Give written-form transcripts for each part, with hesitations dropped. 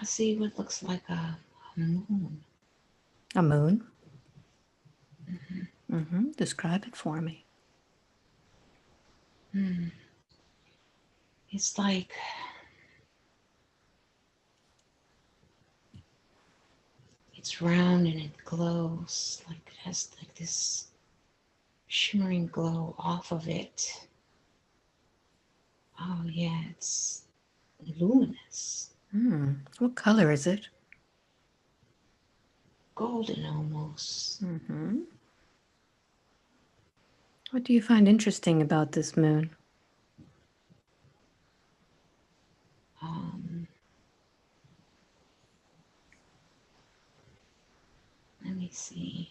I see what looks like a moon. A moon? Mm-hmm. Describe it for me. It's like it's round and it glows, like it has like this shimmering glow off of it. Oh yeah, it's luminous, What color is it? golden almost. What do you find interesting about this moon? Um, Let me see.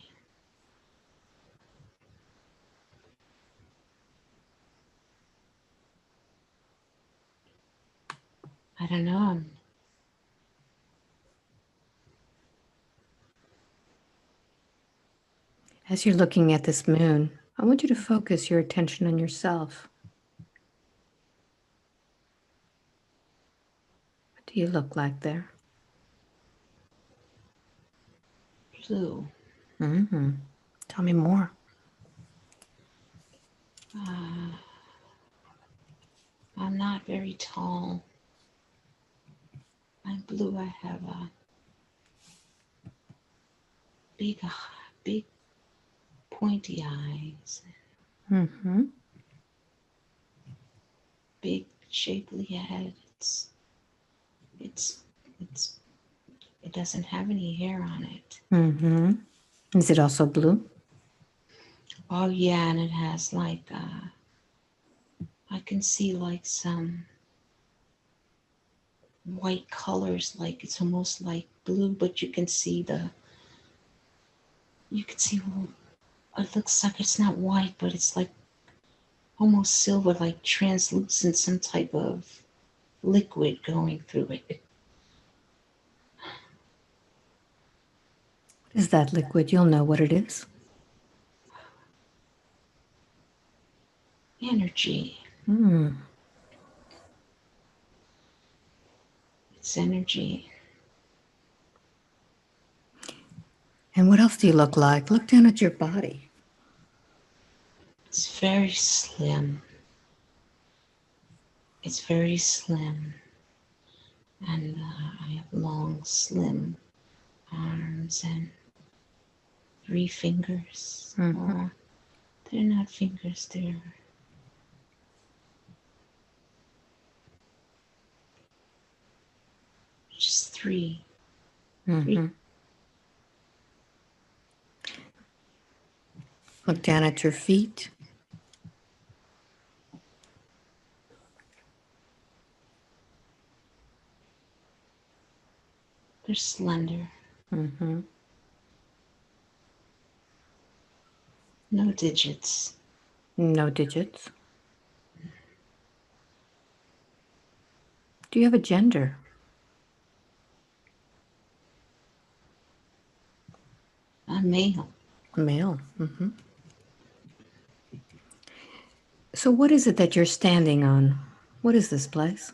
I don't know. As you're looking at this moon, I want you to focus your attention on yourself. What do you look like there? Blue. Tell me more. I'm not very tall. I'm blue. I have big, big, pointy eyes. Big, shapely head. It's, it's. It doesn't have any hair on it. Is it also blue? Oh yeah, and it has like I can see like some white colors, like it's almost like blue, but you can see it looks like it's not white, but it's like almost silver, like translucent, some type of liquid going through it. What is that liquid? You'll know what it is. Energy. It's energy. And what else do you look like? Look down at your body. It's very slim. It's very slim. And I have long, slim arms and 3 fingers. Or they're not fingers, they're just 3. 3. Look down at your feet. They're slender. No digits. No digits. Do you have a gender? A male. Male. So what is it that you're standing on? What is this place?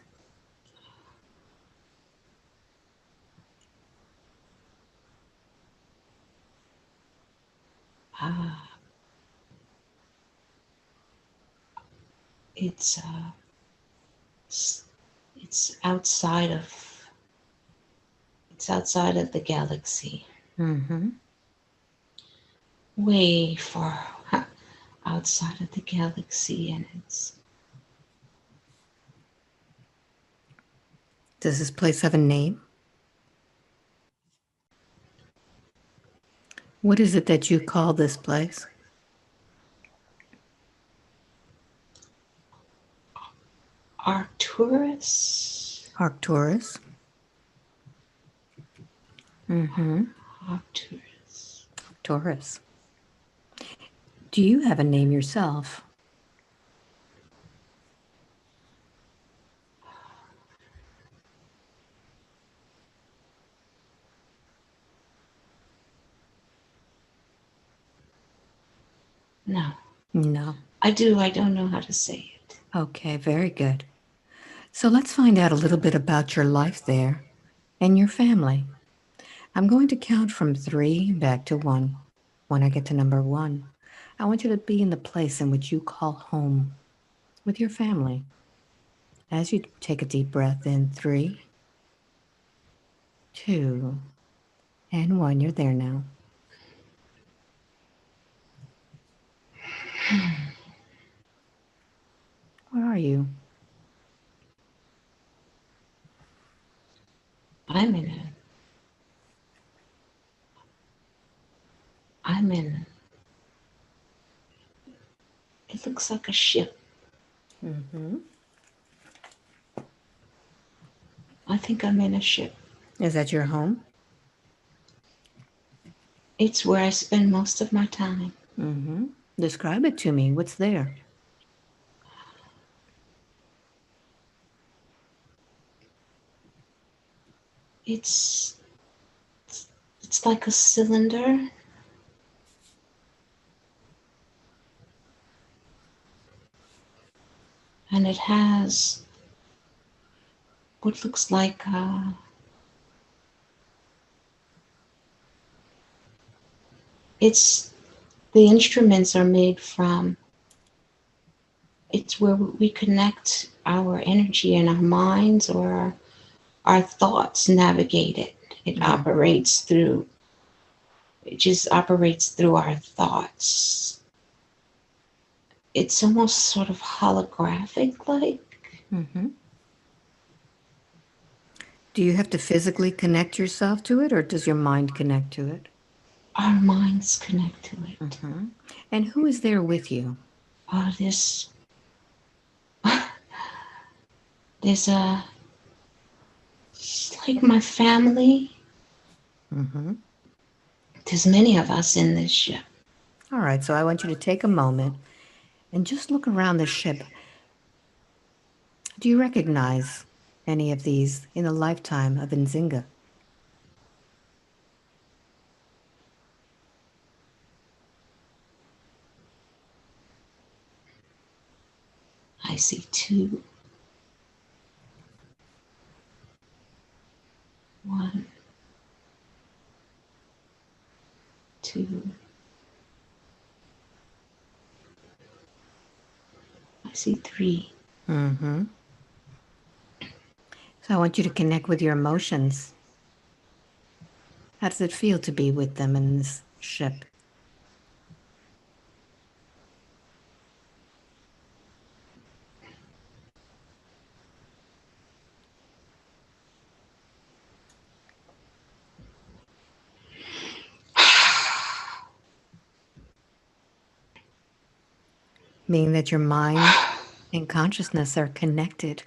It's it's outside of the galaxy. Way far outside of the galaxy, and it's. Does this place have a name? What is it that you call this place? Arcturus. Arcturus. Arcturus. Arcturus. Do you have a name yourself? No. No. I do. I don't know how to say it. Okay, very good. So let's find out a little bit about your life there. and your family. I'm going to count from 3 back to 1. When I get to number 1, I want you to be in the place in which you call home with your family. As you take a deep breath in, 3, 2, and 1, you're there now. Where are you? I'm in, it looks like a ship. Mm-hmm. I think I'm in a ship. Is that your home? It's where I spend most of my time. Mm-hmm. Describe it to me. What's there? It's it's like a cylinder, and it has what looks like it's the instruments are made from, it's where we connect our energy and our minds, or our thoughts navigate it. It Yeah. operates through, it just operates through our thoughts. It's almost sort of holographic like. Mm-hmm. Do you have to physically connect yourself to it, or does your mind connect to it? Our minds connect to it. Mm-hmm. And who is there with you? This there's a, it's like my family. Mm-hmm. There's many of us in this ship. All right, so I want you to take a moment and just look around the ship. Do you recognize any of these in the lifetime of Nzinga? I see two. One, two. I see three. Mm-hmm. So I want you to connect with your emotions. How does it feel to be with them in this ship? Meaning that your mind and consciousness are connected.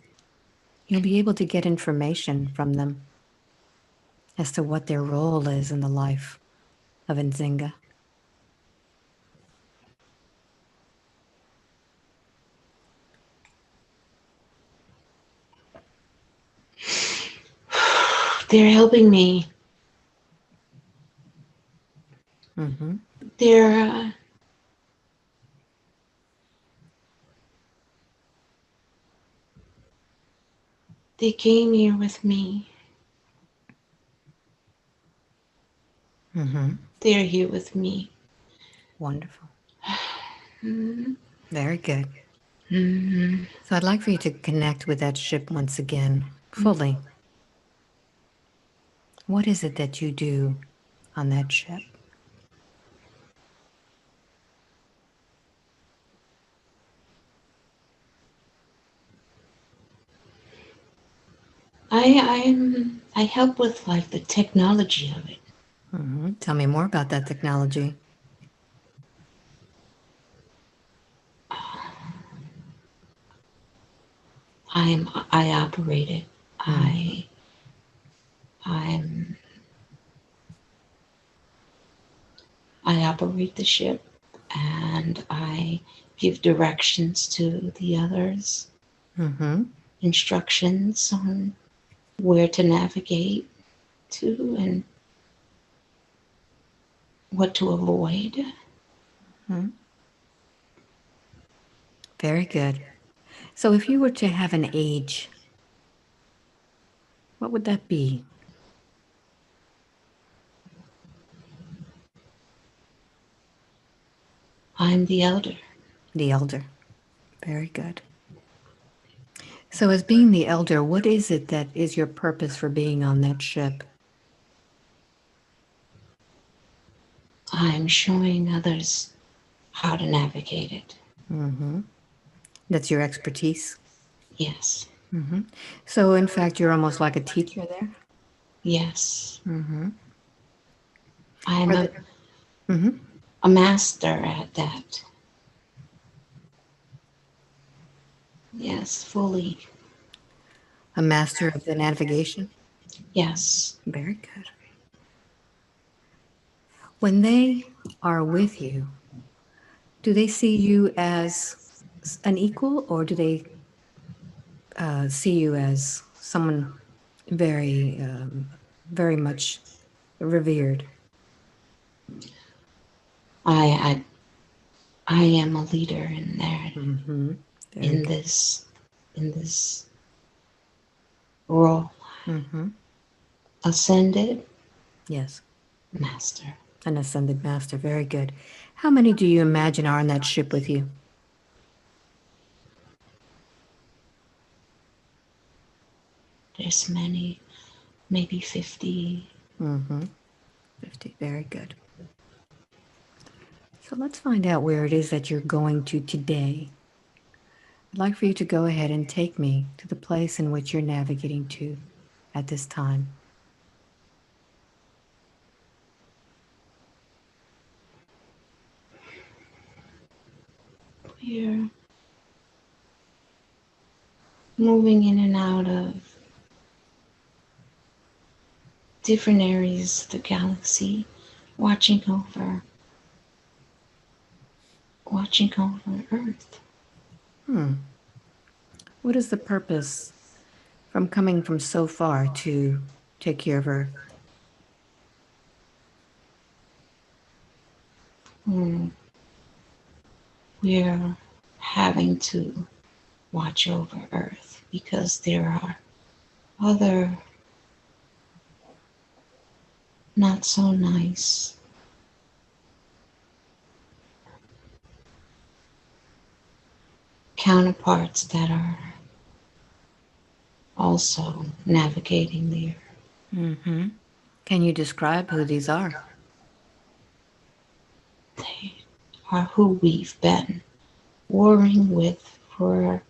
You'll be able to get information from them as to what their role is in the life of Nzinga. They're helping me. Mm-hmm. They're they came here with me. Mm-hmm. They're here with me. Wonderful. Mm-hmm. Very good. Mm-hmm. So I'd like for you to connect with that ship once again, fully. What is it that you do on that ship? I help with like the technology of it. Mm-hmm. Tell me more about that technology. I operate it. Mm-hmm. I'm I operate the ship, and I give directions to the others, Mm-hmm. instructions on where to navigate to and what to avoid. Mm-hmm. Very good. So if you were to have an age, what would that be? I'm the elder. The elder. Very good. So, as being the elder, what is it that is your purpose for being on that ship? I'm showing others how to navigate it. Mm-hmm. That's your expertise. Yes. Mm-hmm. So, in fact, you're almost like a teacher there. Yes. Mm-hmm. I'm Are the, mm-hmm. a master at that. Yes, fully. A master of the navigation. Yes. Very good. When they are with you, do they see you as an equal, or do they see you as someone very, very much revered? I I am a leader in there, Mm-hmm. Very in good. this role. Mm-hmm. Ascended Yes, master. an ascended master. Very good. How many do you imagine are on that ship with you? There's many, maybe 50. Mm-hmm. 50. Very good. So let's find out where it is that you're going to today. I'd like for you to go ahead and take me to the place in which you're navigating to at this time. We're moving in and out of different areas of the galaxy, watching over Earth. Hmm. What is the purpose from coming from so far to take care of Earth? Mm, we're having to watch over Earth because there are other not so nice counterparts that are also navigating the Earth. Mm-hmm. Can you describe who these are? They are who we've been warring with for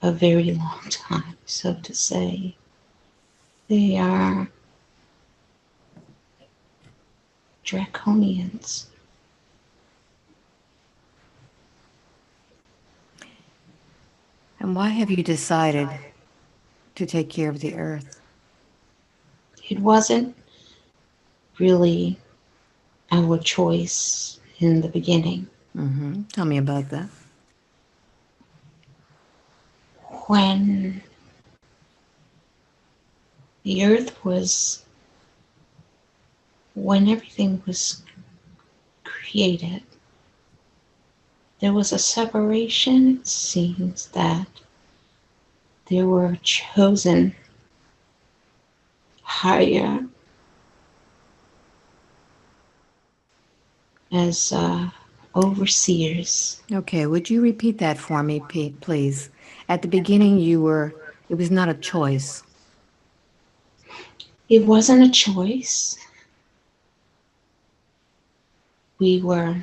a very long time, so to say. They are Draconians. And why have you decided to take care of the Earth? It wasn't really our choice in the beginning. Mm-hmm. Tell me about that. When the Earth was, when everything was created, there was a separation. It seems that there were chosen higher as overseers. Okay, would you repeat that for me, please? At the beginning, it was not a choice. It wasn't a choice. We were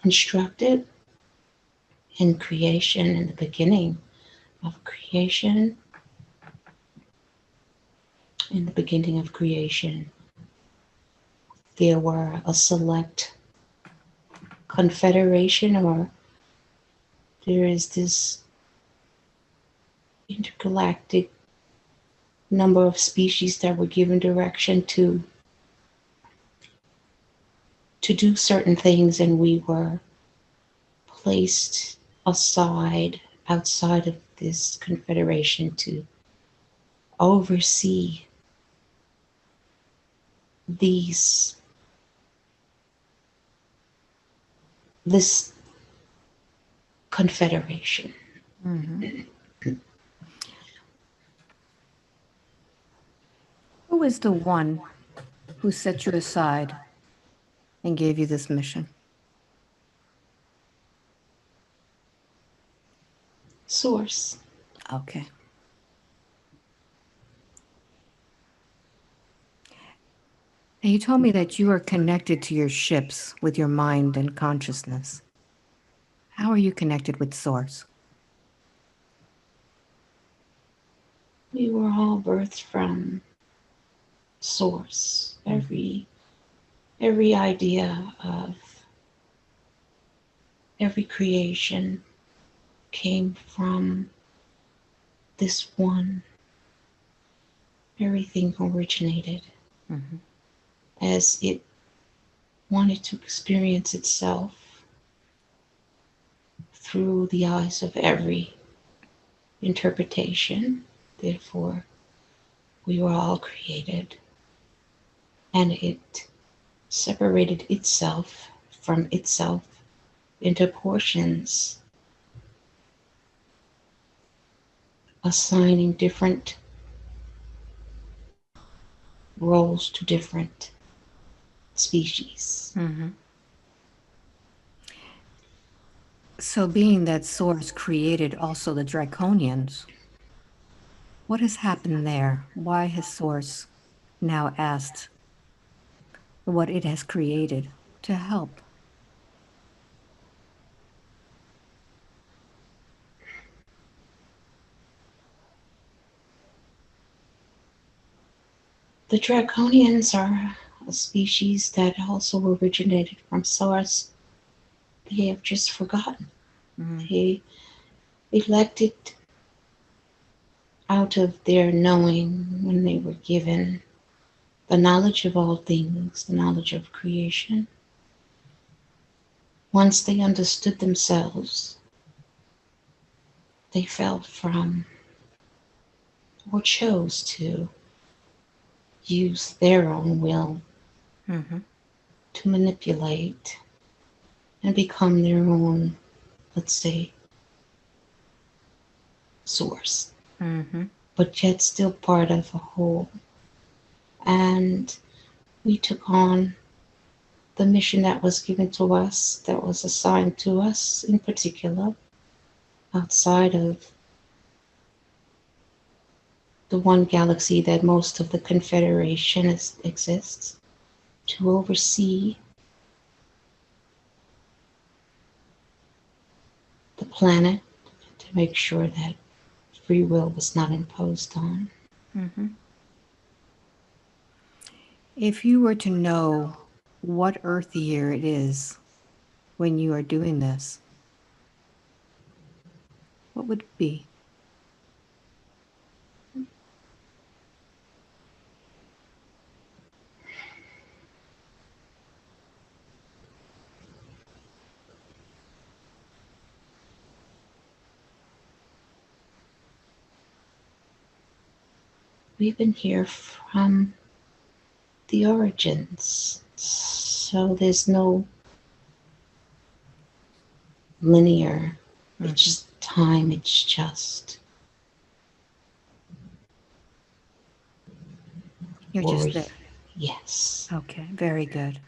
instructed in creation, in the beginning of creation, in the beginning of creation, there were a select confederation, or there is this intergalactic number of species that were given direction to do certain things, and we were placed aside outside of this confederation to oversee these this confederation. Mm-hmm. Who is the one who set you aside and gave you this mission? Source. Okay. And you told me that you are connected to your ships with your mind and consciousness. How are you connected with Source? We were all birthed from source. Every idea of every creation came from this one. Everything originated Mm-hmm. as it wanted to experience itself through the eyes of every interpretation. Therefore, we were all created, and it separated itself from itself into portions, assigning different roles to different species. Mm-hmm. So, being that Source created also the Draconians, what has happened there? Why has Source now asked what it has created to help? The Draconians are a species that also originated from Source. They have just forgotten. Mm-hmm. They elected out of their knowing when they were given the knowledge of all things, the knowledge of creation. Once they understood themselves, they fell from or chose to use their own will Mm-hmm. to manipulate and become their own, let's say, source, Mm-hmm. but yet still part of a whole. And we took on the mission that was given to us, that was assigned to us in particular, outside of the one galaxy that most of the Confederation exists, to oversee the planet, to make sure that free will was not imposed on. Mm-hmm. If you were to know what Earth year it is when you are doing this, what would it be? We've been here from the origins, so there's no linear, Mm-hmm. it's time, it's just You're just worry. there. Yes. Okay, very good.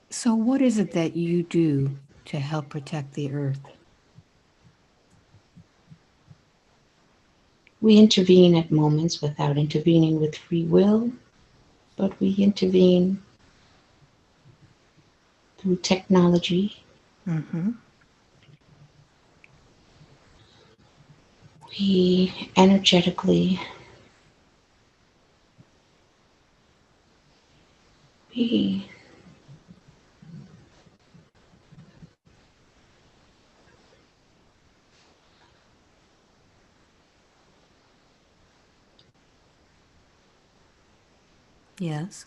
So, what is it that you do to help protect the Earth? We intervene at moments without intervening with free will, but we intervene through technology. Mm-hmm. We energetically, we Yes.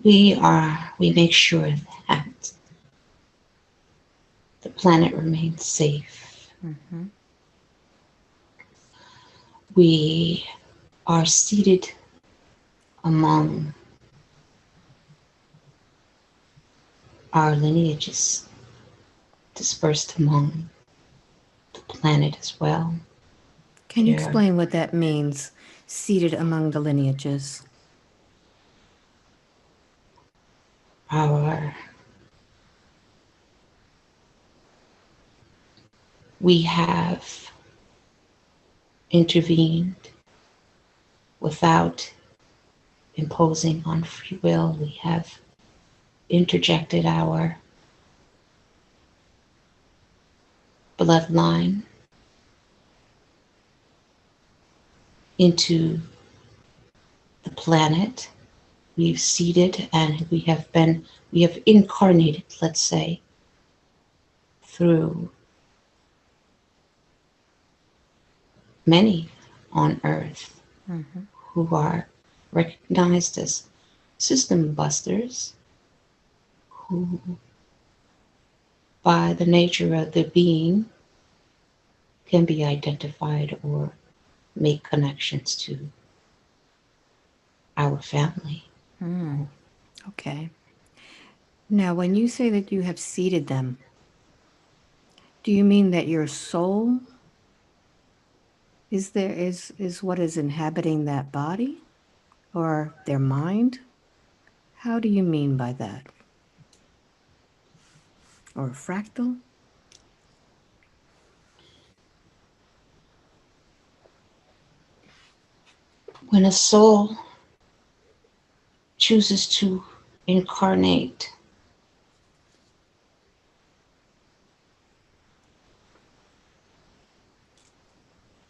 we make sure that the planet remains safe. Mm-hmm. We are seated among our lineages, dispersed among the planet as well. Can you There, explain what that means? seated among the lineages? We have intervened without imposing on free will. We have interjected our bloodline into the planet. We've seeded and we have incarnated, let's say, through many on Earth who are recognized as system busters, who, by the nature of their being, can be identified or make connections to our family. Okay. Now, when you say that you have seeded them, do you mean that your soul is what is inhabiting that body, or their mind? How do you mean by that? Or a fractal? When a soul chooses to incarnate,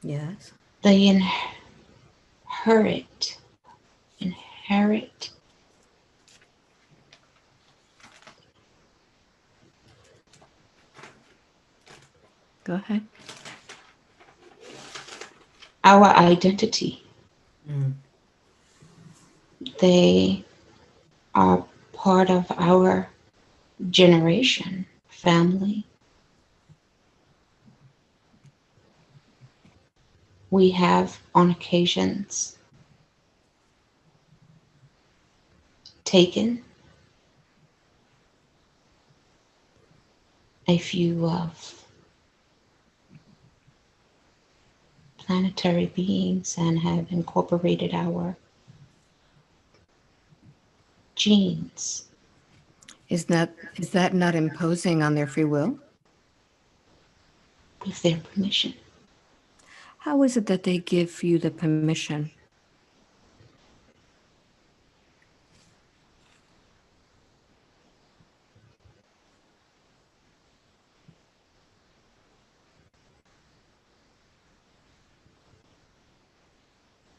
Yes. they inherit Go ahead. our identity. They are part of our generation, family. We have, on occasions, taken a few of planetary beings and have incorporated our genes. Is that not imposing on their free will? With their permission. How is it that they give you the permission?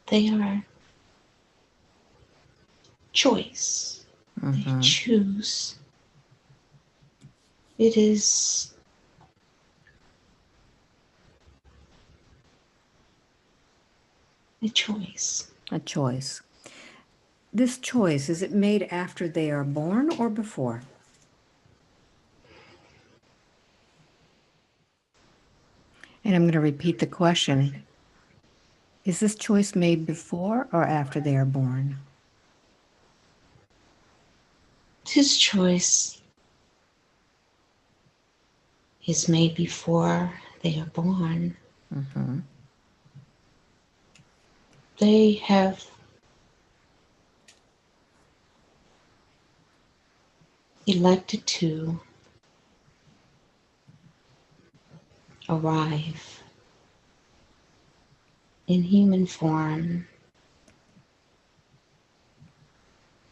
They are choice. They choose. It is a choice. A choice. This choice, is it made after they are born or before? And I'm going to repeat the question. Is this choice made before or after they are born? This choice is made before they are born. They have elected to arrive in human form,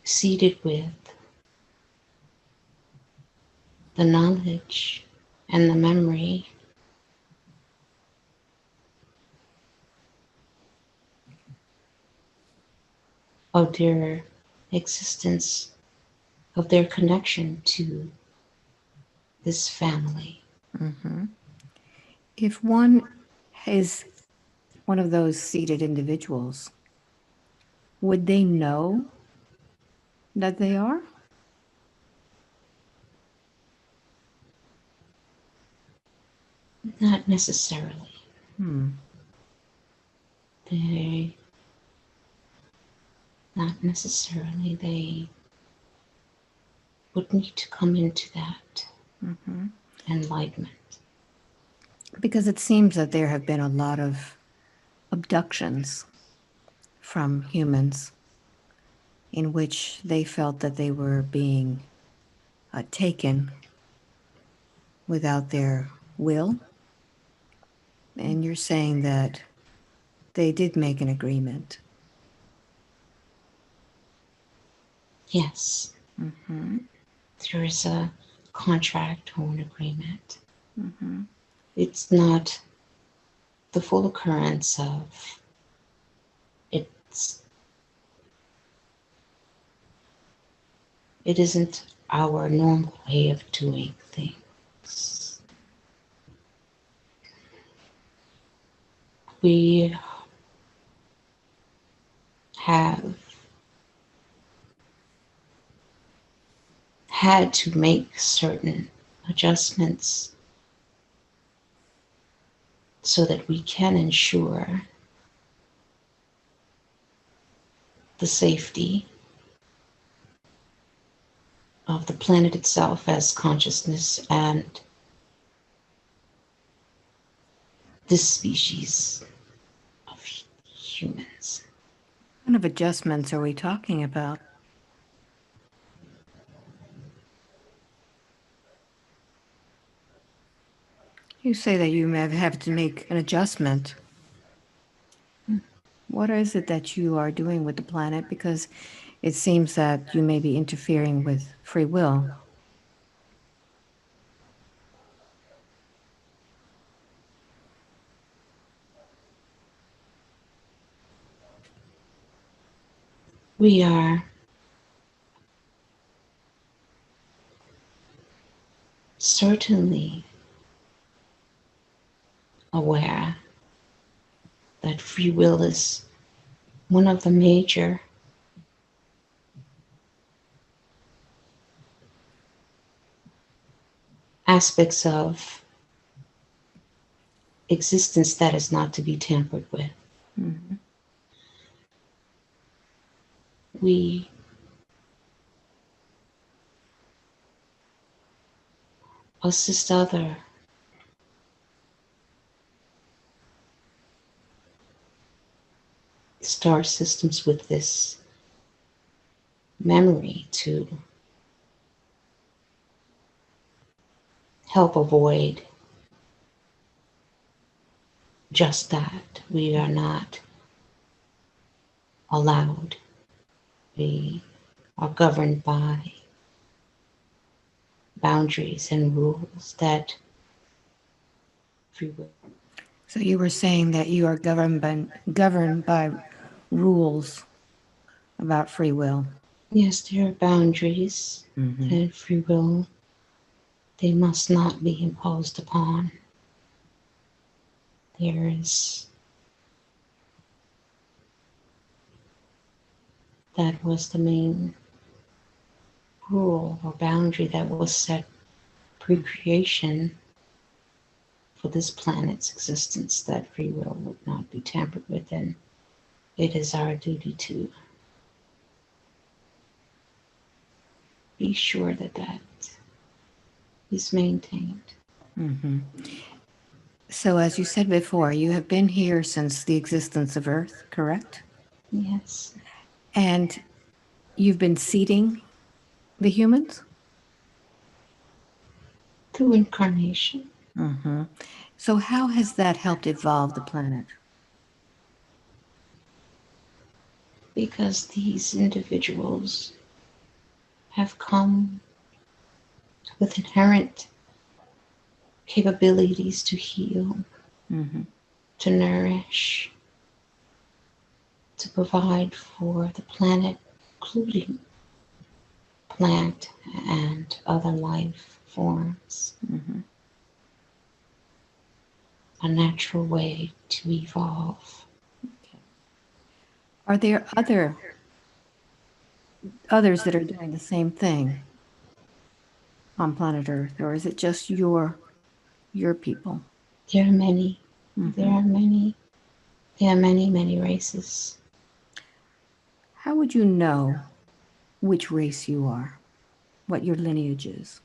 seated with the knowledge and the memory of their existence, of their connection to this family. If one is one of those seated individuals, would they know that they are? Not necessarily. Not necessarily. They would need to come into that enlightenment. Because it seems that there have been a lot of abductions from humans in which they felt that they were being taken without their will. And you're saying that they did make an agreement. Yes. Mm-hmm. There is a contract or an agreement. Mm-hmm. It's not the full occurrence of it's it isn't our normal way of doing things. We have had to make certain adjustments so that we can ensure the safety of the planet itself as consciousness and this species of humans. What kind of adjustments are we talking about? You say that you may have to make an adjustment. What is it that you are doing with the planet? Because it seems that you may be interfering with free will. We are certainly aware that free will is one of the major aspects of existence that is not to be tampered with. Mm-hmm. We assist other star systems with this memory to help avoid just that. We are not allowed. We are governed by boundaries and rules that free will. So you were saying that you are governed by rules about free will. Yes, there are boundaries Mm-hmm. and free will. They must not be imposed upon. There is that was the main rule or boundary that was set pre-creation for this planet's existence, that free will would not be tampered with, and it is our duty to be sure that that is maintained. Mm-hmm. So, as you said before, you have been here since the existence of Earth, correct? Yes, And you've been seeding the humans? through incarnation, Mm-hmm. So, how has that helped evolve the planet? because these individuals have come with inherent capabilities to heal, Mm-hmm. to nourish, to provide for the planet, including plant and other life forms, Mm-hmm. a natural way to evolve. Are there others that are doing the same thing on planet Earth, or is it just your people? There are many, there Mm-hmm. are many, there are many, many races. How would you know which race you are, what your lineage is?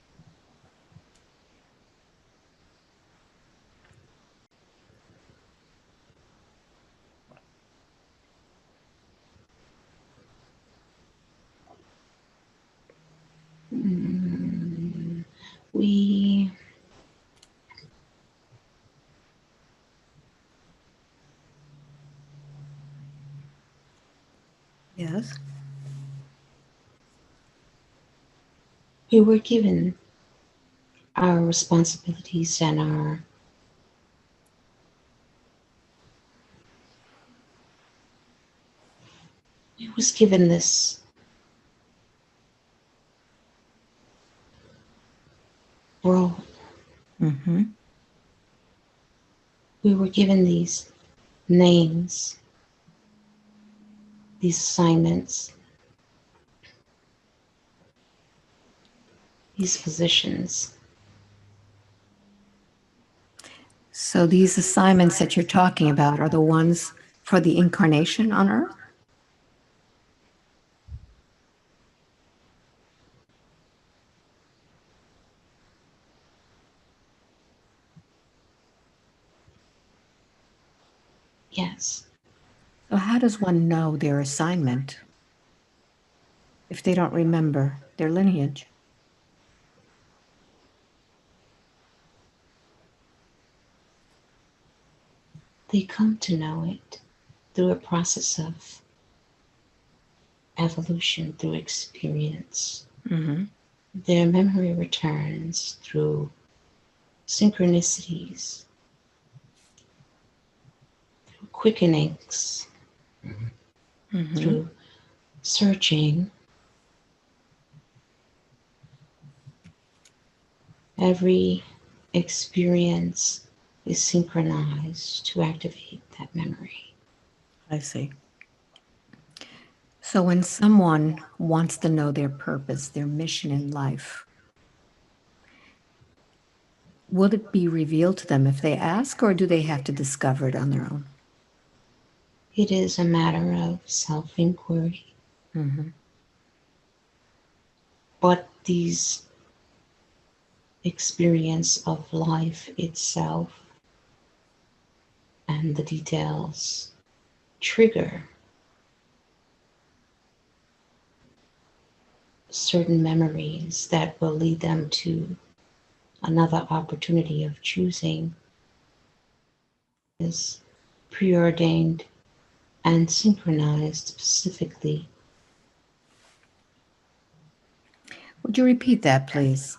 we Yes. we were given our responsibilities and our we was given this role. Mm-hmm. We were given these names, these assignments, these positions. So these assignments that you're talking about are the ones for the incarnation on Earth? Yes, So how does one know their assignment if they don't remember their lineage? they come to know it through a process of evolution, through experience. Mm-hmm. Their memory returns through synchronicities, through quickenings, Mm-hmm. through searching. Every experience is synchronized to activate that memory. I see. So when someone wants to know their purpose, their mission in life, will it be revealed to them if they ask, or do they have to discover it on their own? It is a matter of self inquiry, Mm-hmm. but these experience of life itself and the details trigger certain memories that will lead them to another opportunity of choosing is preordained and synchronized specifically. Would you repeat that, please,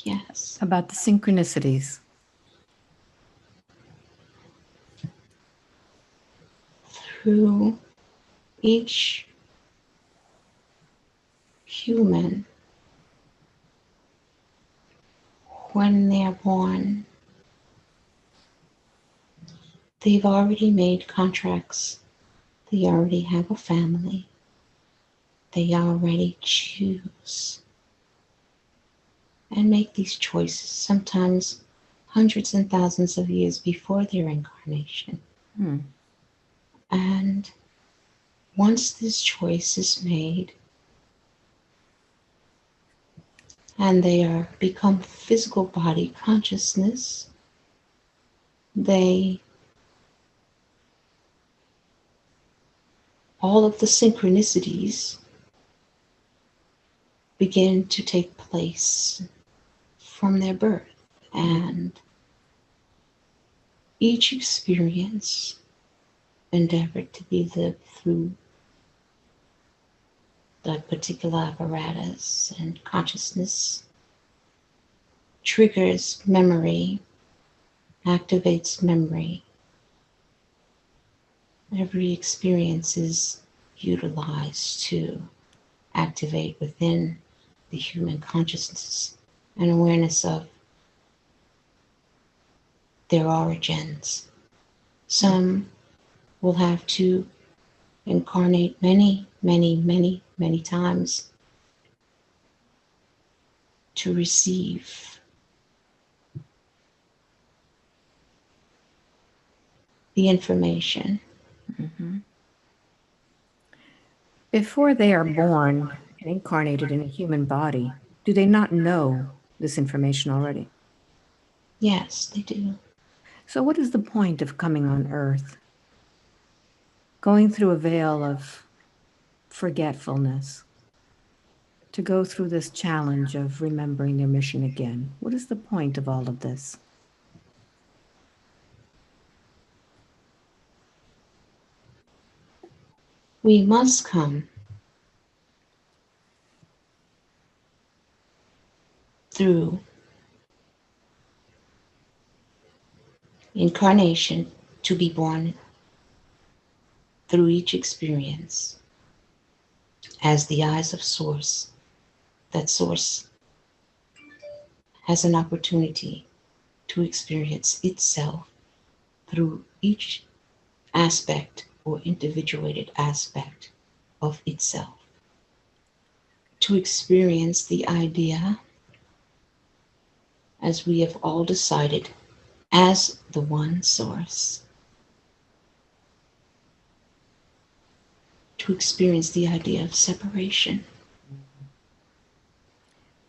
Yes, about the synchronicities? through each human when they're born, they've already made contracts, they already have a family, they already choose and make these choices sometimes hundreds and thousands of years before their incarnation. Hmm. And once this choice is made and they are become physical body consciousness, they all of the synchronicities begin to take place from their birth, and each experience endeavored to be lived through that particular apparatus and consciousness triggers memory, activates memory. Every experience is utilized to activate within the human consciousness an awareness of their origins. Some will have to incarnate many, many, many, many times to receive the information. Mm-hmm. Before they are born and incarnated in a human body, do they not know this information already? Yes, they do. So, what is the point of coming on Earth, going through a veil of forgetfulness, to go through this challenge of remembering their mission again? What is the point of all of this? We must come through incarnation to be born through each experience as the eyes of Source. That Source has an opportunity to experience itself through each aspect or individuated aspect of itself. To experience the idea, as we have all decided, as the one Source. To experience the idea of separation.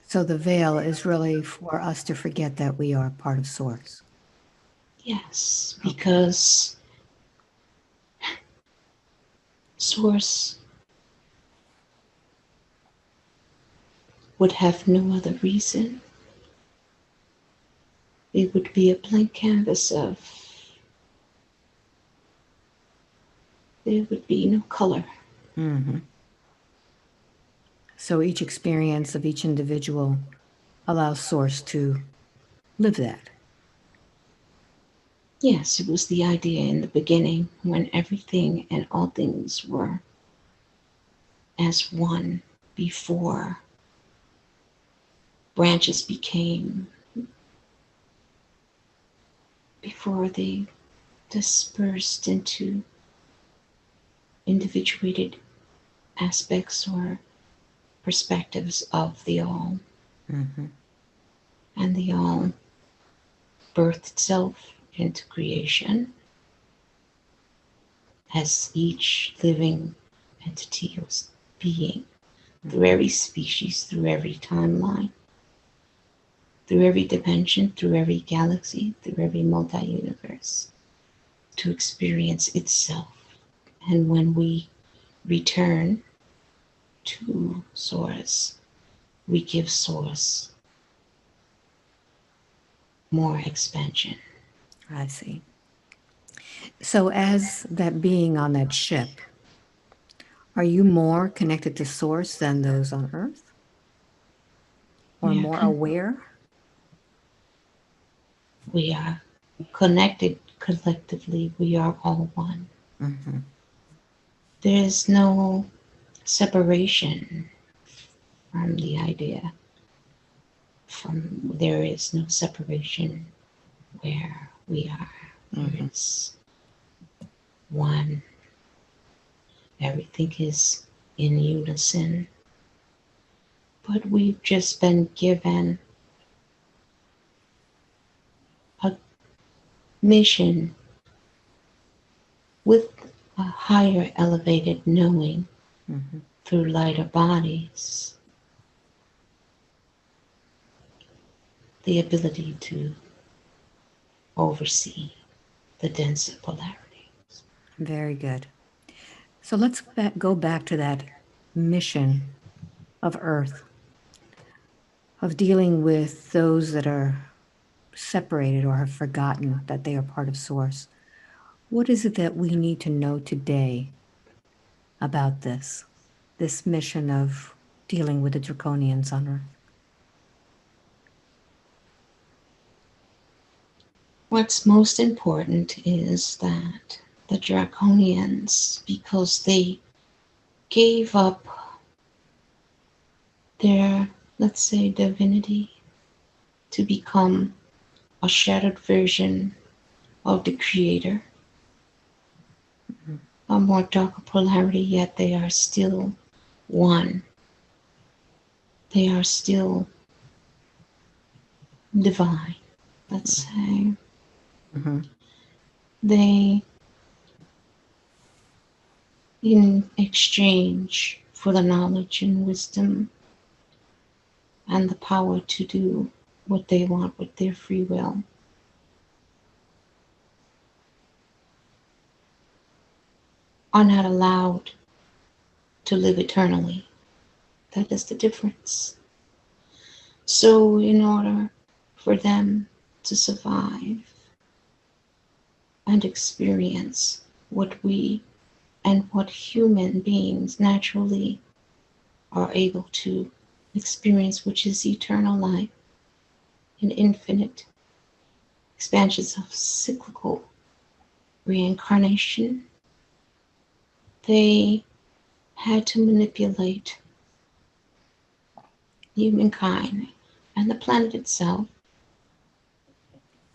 So the veil is really for us to forget that we are part of Source. Yes, because Source would have no other reason. It would be a blank canvas of, there would be no color. Mm-hmm. So each experience of each individual allows Source to live that. Yes, it was the idea in the beginning when everything and all things were as one before branches became, before they dispersed into individuated aspects or perspectives of the all. Mm-hmm. And the all birthed itself into creation as each living entity was being through every species, through every timeline, through every dimension, through every galaxy, through every multi-universe, to experience itself. And when we return to Source, we give Source more expansion. I see. So, as that being on that ship, are you more connected to Source than those on Earth? Or We more aware? we are connected collectively. We are all one. Mm-hmm. There is no separation from the idea. From there is no separation where we are. There Mm-hmm. is one. Everything is in unison. But we've just been given a mission with a higher elevated knowing Mm-hmm. through lighter bodies, the ability to oversee the denser polarities. Very good. So let's go back to that mission of Earth, of dealing with those that are separated or have forgotten that they are part of Source. What is it that we need to know today about this mission of dealing with the Draconians on Earth? What's most important is that the Draconians, because they gave up their, let's say, divinity to become a shattered version of the Creator, a more darker polarity, yet they are still one. They are still divine, let's say. Mm-hmm. They, in exchange for the knowledge and wisdom and the power to do what they want with their free will, are not allowed to live eternally. That is the difference. So, in order for them to survive and experience what we and what human beings naturally are able to experience, which is eternal life and infinite expansions of cyclical reincarnation, they had to manipulate humankind and the planet itself,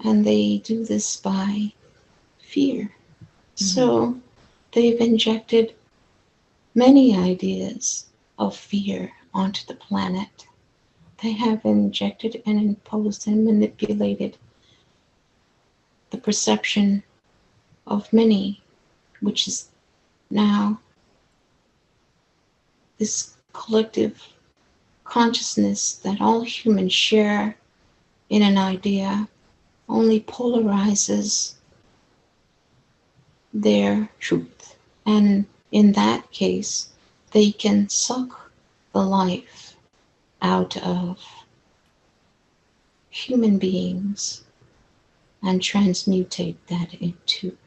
and they do this by fear. So they've injected many ideas of fear onto the planet. They have injected and imposed and manipulated the perception of many, which is now this collective consciousness that all humans share in an idea only polarizes their truth. And in that case, they can suck the life out of human beings and transmutate that into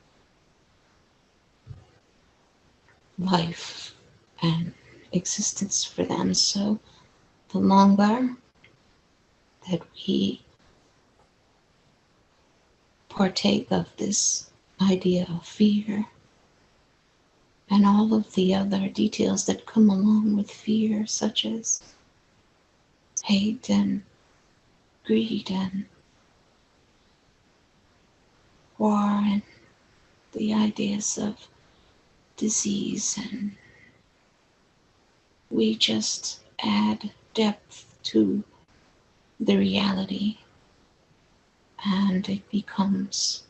life and existence for them. So the longer that we partake of this idea of fear and all of the other details that come along with fear, such as hate and greed and war and the ideas of disease, and we just add depth to the reality, and it becomes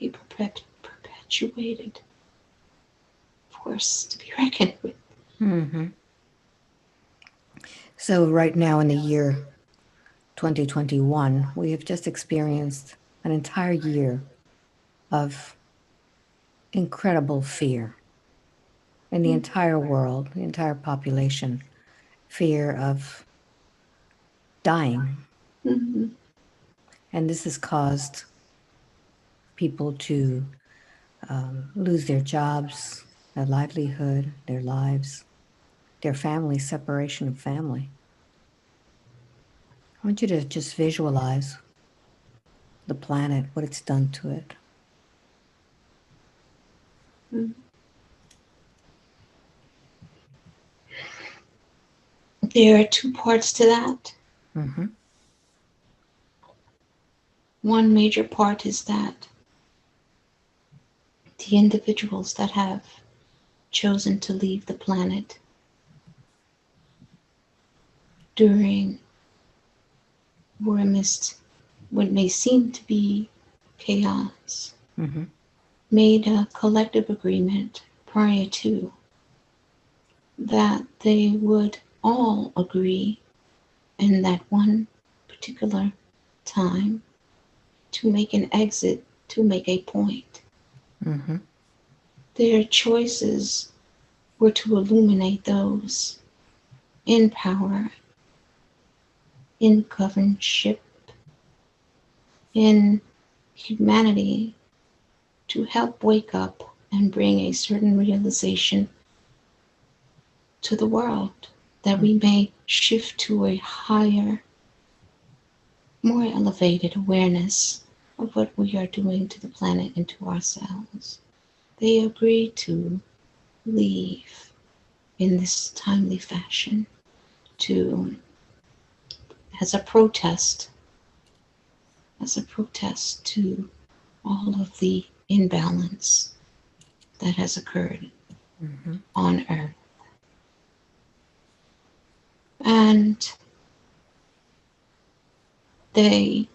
a perpetuated force to be reckoned with. So right now in the year 2021, we have just experienced an entire year of incredible fear in the entire world, the entire population, fear of dying. And this has caused people to lose their jobs, their livelihood, their lives, their family, separation of family. I want you to just visualize the planet, what it's done to it. There are two parts to that. One major part is that the individuals that have chosen to leave the planet during or amidst what may seem to be chaos made a collective agreement prior to that they would all agree in that one particular time to make an exit, to make a point. Their choices were to illuminate those in power, in governorship, in humanity, to help wake up and bring a certain realization to the world, that we may shift to a higher, more elevated awareness of what we are doing to the planet and to ourselves. They agreed to leave in this timely fashion as a protest to all of the imbalance that has occurred on Earth. And they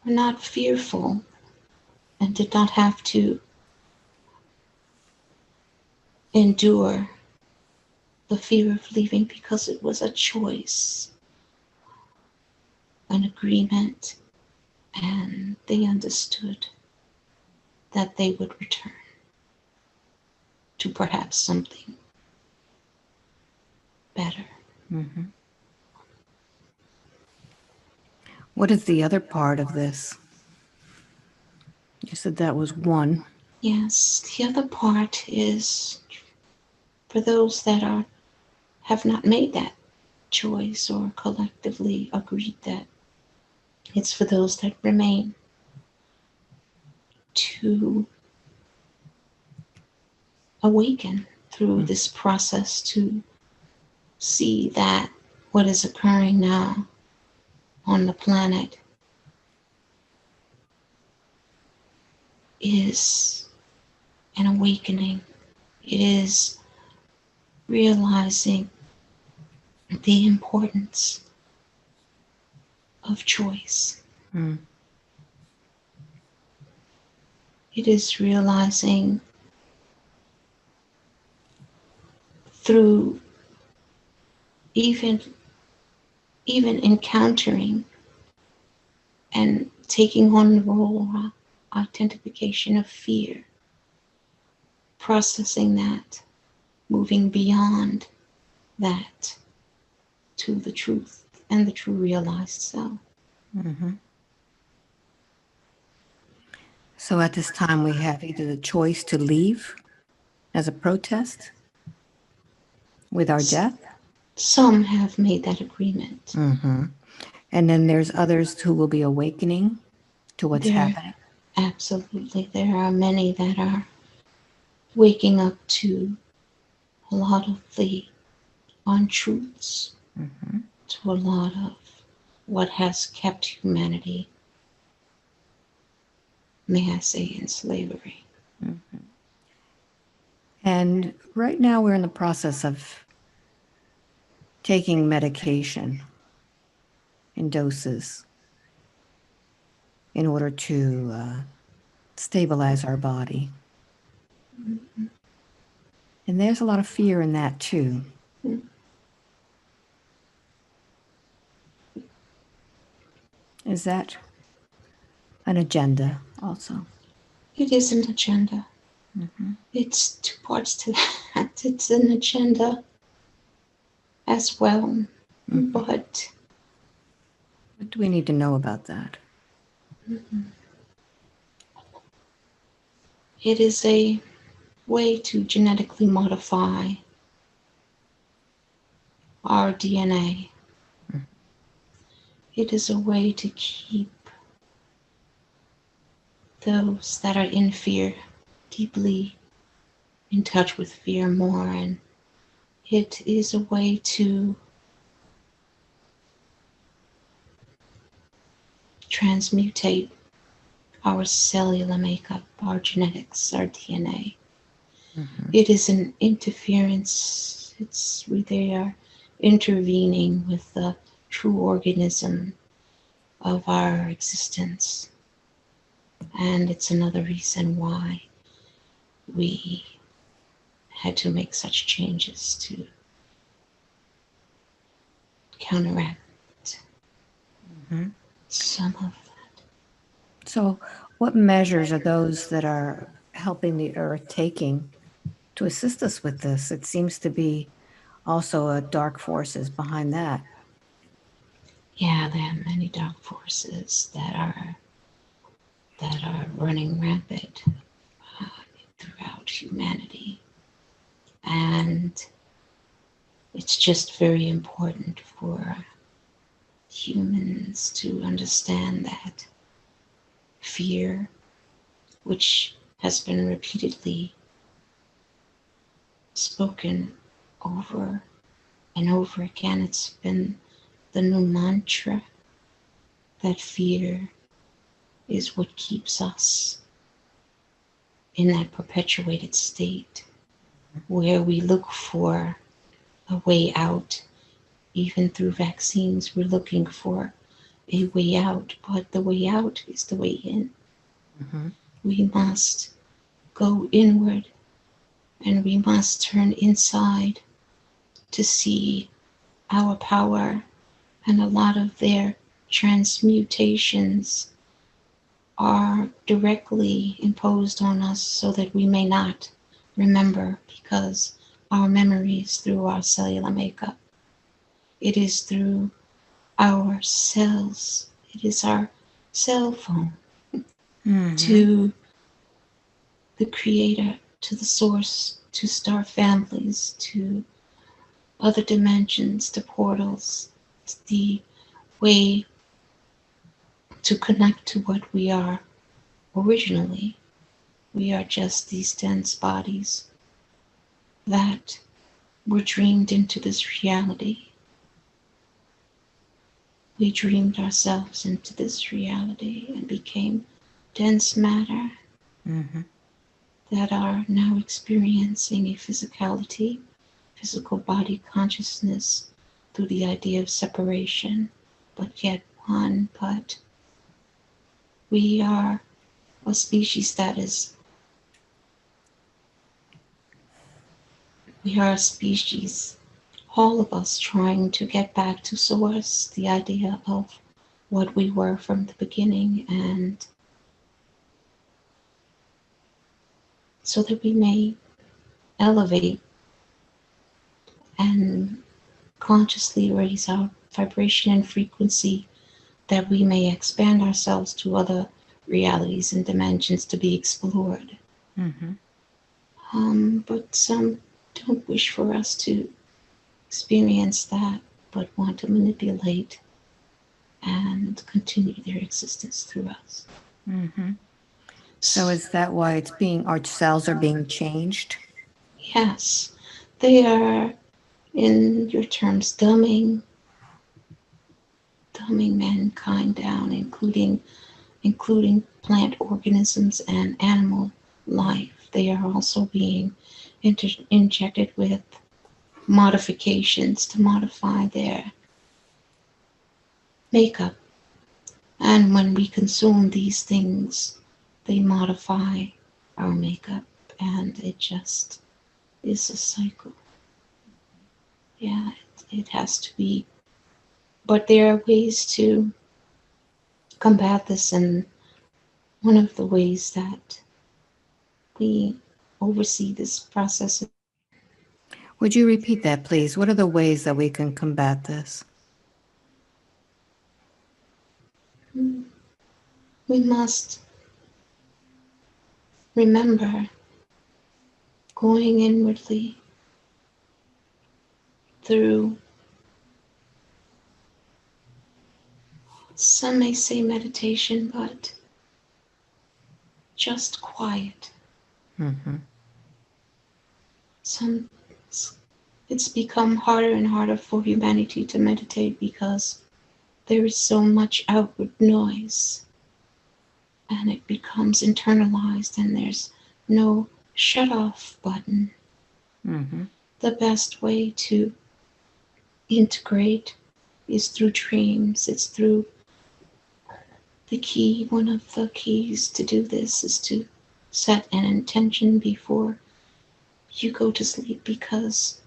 were not fearful and did not have to endure the fear of leaving, because it was a choice, an agreement, and they understood that they would return to perhaps something better. Mm-hmm. What is the other part of this? You said that was one. Yes, the other part is for those that have not made that choice or collectively agreed that it's for those that remain to awaken through this process to see that what is occurring now on the planet is an awakening. It is realizing the importance of choice. Mm. It is realizing through even encountering and taking on the role of identification of fear, processing that, moving beyond that to the truth and the true realized self. Mm-hmm. So at this time, we have either the choice to leave as a protest with our death. Some have made that agreement. Mm-hmm. And then there's others who will be awakening to what's happening. Absolutely, there are many that are waking up to a lot of the untruths, Mm-hmm. to a lot of what has kept humanity, may I say, in slavery. Mm-hmm. And right now we're in the process of taking medication in doses in order to stabilize our body. Mm-hmm. And there's a lot of fear in that too. Is that an agenda also? It is an agenda. Mm-hmm. It's two parts to that. It's an agenda as well, Mm-hmm. but What do we need to know about that? it is a way to genetically modify our DNA. Mm-hmm. It is a way to keep those that are in fear deeply in touch with fear more, and it is a way to transmutate our cellular makeup, our genetics, our DNA. Mm-hmm. It is an interference. It's where they are intervening with the true organism of our existence. And it's another reason why we had to make such changes to counteract Mm-hmm. some of that. So, what measures are those that are helping the earth taking to assist us with this? It seems to be also a dark forces behind that. Yeah, there are many dark forces that are running rampant throughout humanity, and it's just very important for humans to understand that fear, which has been repeatedly spoken over and over again, it's been the new mantra that fear is what keeps us in that perpetuated state where we look for a way out. Even through vaccines, we're looking for a way out, but the way out is the way in. Mm-hmm. We must go inward and we must turn inside to see our power, and a lot of their transmutations are directly imposed on us so that we may not remember, because our memories through our cellular makeup It is through our cells. It is our cell phone Mm-hmm. to the creator, to the source, to star families, to other dimensions, to portals. It's the way to connect to what we are originally. We are just these dense bodies that were dreamed into this reality. We dreamed ourselves into this reality and became dense matter Mm-hmm. that are now experiencing a physicality, physical body consciousness through the idea of separation, but yet one. But we are a species that is, we are a species, all of us trying to get back to source, the idea of what we were from the beginning, and so that we may elevate and consciously raise our vibration and frequency, that we may expand ourselves to other realities and dimensions to be explored. Mm-hmm. But some don't wish for us to experience that, but want to manipulate and continue their existence through us. Mm-hmm. So is that why our cells are being changed? Yes, they are, in your terms, dumbing mankind down, including plant organisms and animal life. They are also being injected with modifications to modify their makeup. And when we consume these things, they modify our makeup, and it just is a cycle. Yeah, it has to be. But there are ways to combat this, and one of the ways that we oversee this process, Would you repeat that, please? What are the ways that we can combat this? we must remember going inwardly through, some may say meditation, but just quiet. Mm-hmm. Some, it's become harder and harder for humanity to meditate because there is so much outward noise, and it becomes internalized, and there's no shut off button. Mm-hmm. The best way to integrate is through dreams. It's through the key. One of the keys to do this is to set an intention before you go to sleep, because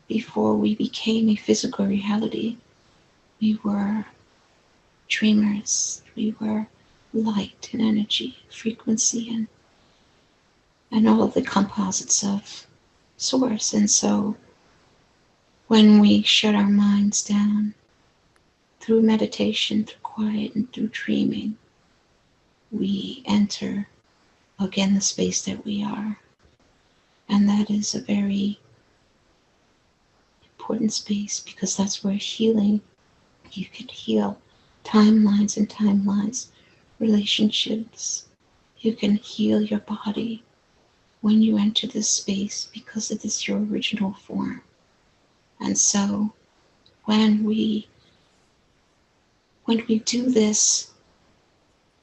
before we became a physical reality, we were dreamers. We were light and energy, frequency, and all of the composites of source. And so when we shut our minds down through meditation, through quiet, and through dreaming, we enter again the space that we are. And that is a very important space, because that's where healing, you can heal timelines and timelines, relationships. You can heal your body when you enter this space, because it is your original form. And so when we do this,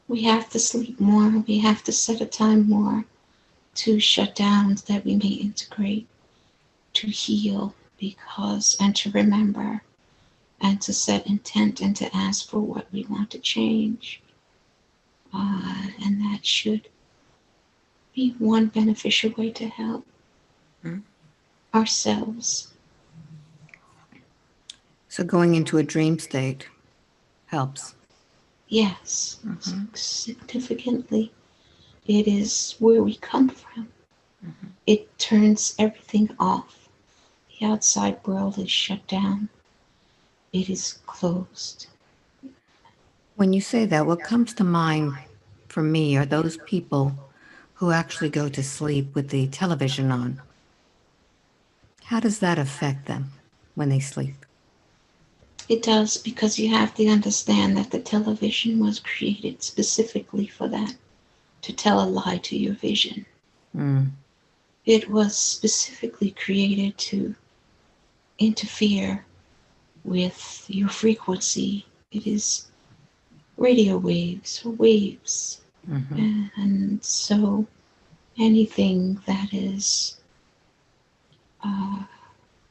we have to sleep more, we have to set a time more to shut down, so that we may integrate, to heal, because, and to remember, and to set intent, and to ask for what we want to change. And that should be one beneficial way to help Mm-hmm. ourselves. So going into a dream state helps. Yes, Mm-hmm. significantly. It is where we come from. Mm-hmm. It turns everything off. The outside world is shut down, it is closed. When you say that, what comes to mind for me are those people who actually go to sleep with the television on. How does that affect them when they sleep? It does, because you have to understand that the television was created specifically for that, to tell a lie to your vision. Mm. It was specifically created to interfere with your frequency. It is radio waves or waves. Mm-hmm. And so anything uh,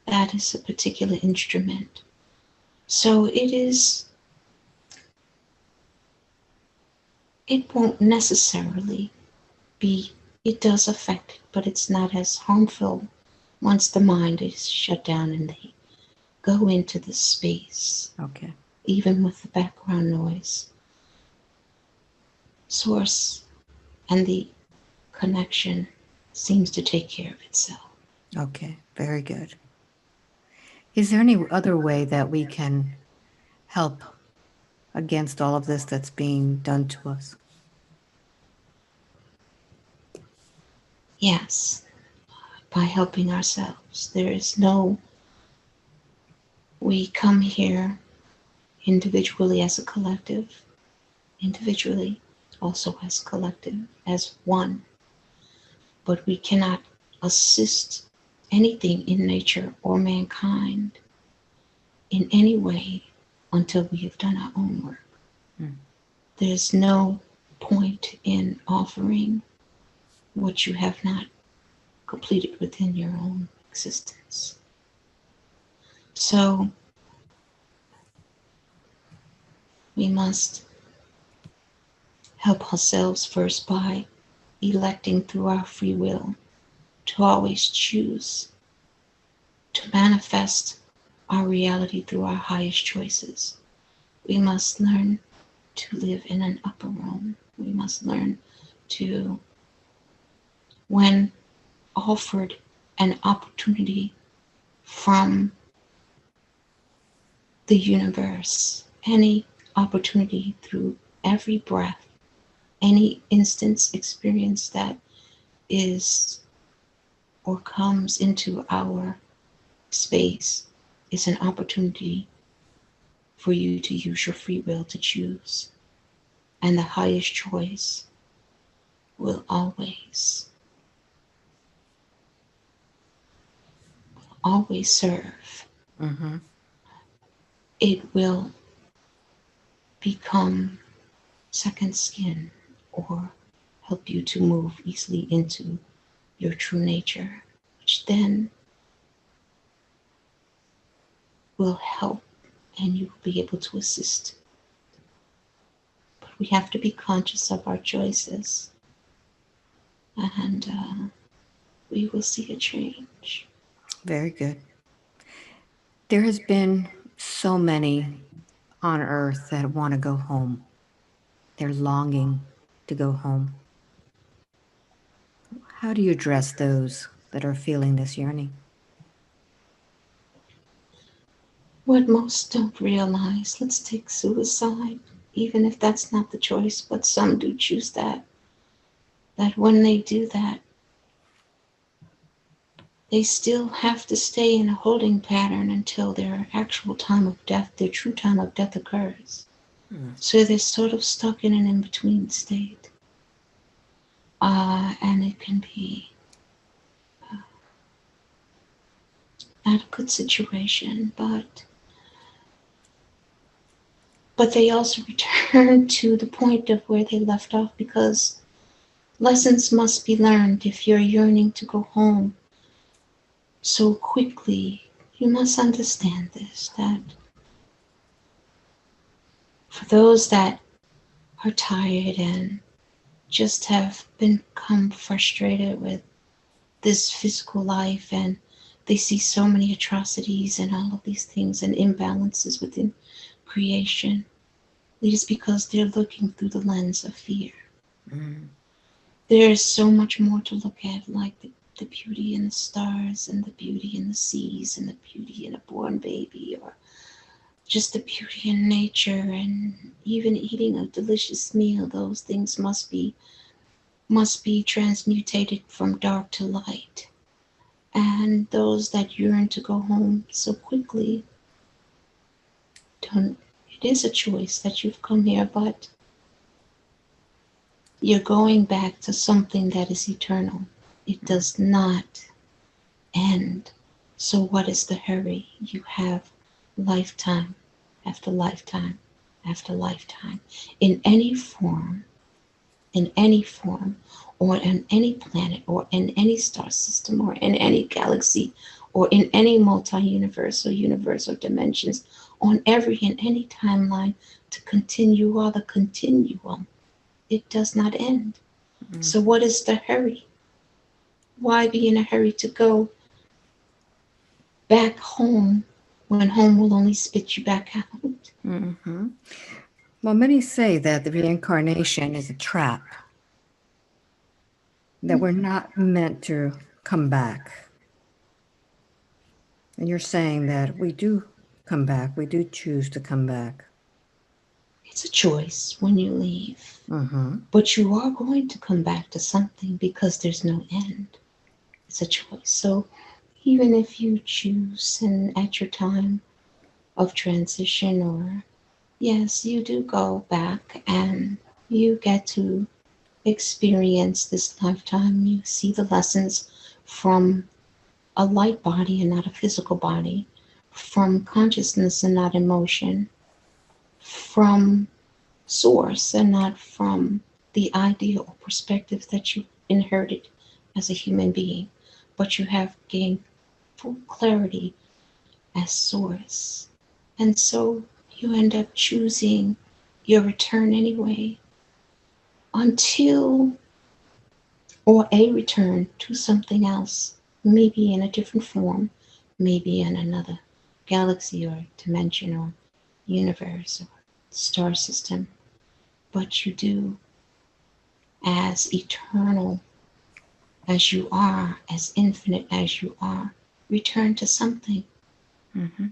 that is a particular instrument. So it won't necessarily be, it does affect it, but it's not as harmful once the mind is shut down and they go into the space, Okay. even with the background noise. Source and the connection seems to take care of itself. Okay. Very good. Is there any other way that we can help against all of this that's being done to us? Yes, by helping ourselves. There is no, we come here individually as a collective, individually also as collective, as one, but we cannot assist anything in nature or mankind in any way until we have done our own work. Mm. There's no point in offering what you have not completed within your own existence. So we must help ourselves first by electing through our free will to always choose to manifest our reality through our highest choices. We must learn to live in an upper room. We must learn to, when offered an opportunity from the universe, any opportunity through every breath, any instance experience that is or comes into our space is an opportunity for you to use your free will to choose. And the highest choice will always serve. Mm-hmm. It will become second skin or help you to move easily into your true nature, which then will help and you will be able to assist. But we have to be conscious of our choices, and we will see a change. Very good. There has been so many on earth that want to go home. They're longing to go home. How do you address those that are feeling this yearning? What most don't realize, let's take suicide, even if that's not the choice, but some do choose that when they do that, they still have to stay in a holding pattern until their actual time of death, their true time of death occurs. Mm. So they're sort of stuck in an in between state. And it can be not a good situation, but they also return to the point of where they left off, because lessons must be learned. If you're yearning to go home so quickly, you must understand this, that for those that are tired and just have become frustrated with this physical life, and they see so many atrocities and all of these things and imbalances within creation, it is because they're looking through the lens of fear. Mm. There is so much more to look at, like the beauty in the stars and the beauty in the seas and the beauty in a born baby, or just the beauty in nature, and even eating a delicious meal, those things must be transmutated from dark to light. And those that yearn to go home so quickly don't. It is a choice that you've come here, but you're going back to something that is eternal. It does not end. So what is the hurry? You have lifetime after lifetime after lifetime in any form, in any form, or on any planet, or in any star system, or in any galaxy, or in any multi-universe or universe or dimensions, on every and any timeline, to continue all the continuum. It does not end. So what is the hurry? Why be in a hurry to go back home when home will only spit you back out? Mm-hmm. Well, many say that the reincarnation is a trap, that we're not meant to come back. And you're saying that we do come back, we do choose to come back. It's a choice when you leave. Mm-hmm. But you are going to come back to something because there's no end. It's a choice. So even if you choose, and at your time of transition, or yes, you do go back and you get to experience this lifetime, you see the lessons from a light body and not a physical body, from consciousness and not emotion, from source and not from the idea or perspective that you inherited as a human being, but you have gained full clarity as source. And so you end up choosing your return anyway, until, or a return to something else, maybe in a different form, maybe in another galaxy or dimension or universe or star system. But you do, as eternal as you are, as infinite as you are, return to something. Mm-hmm.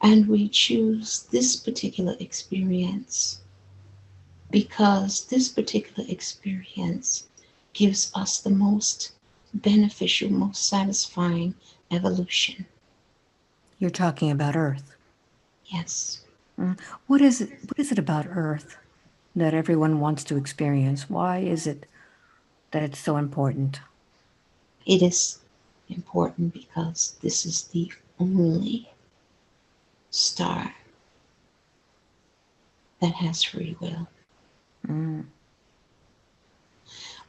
And we choose this particular experience because this particular experience gives us the most beneficial, most satisfying evolution. You're talking about Earth. Yes, Mm. What is it? What is it about Earth that everyone wants to experience? Why is it that it's so important? it is important because this is the only star that has free will. Mm.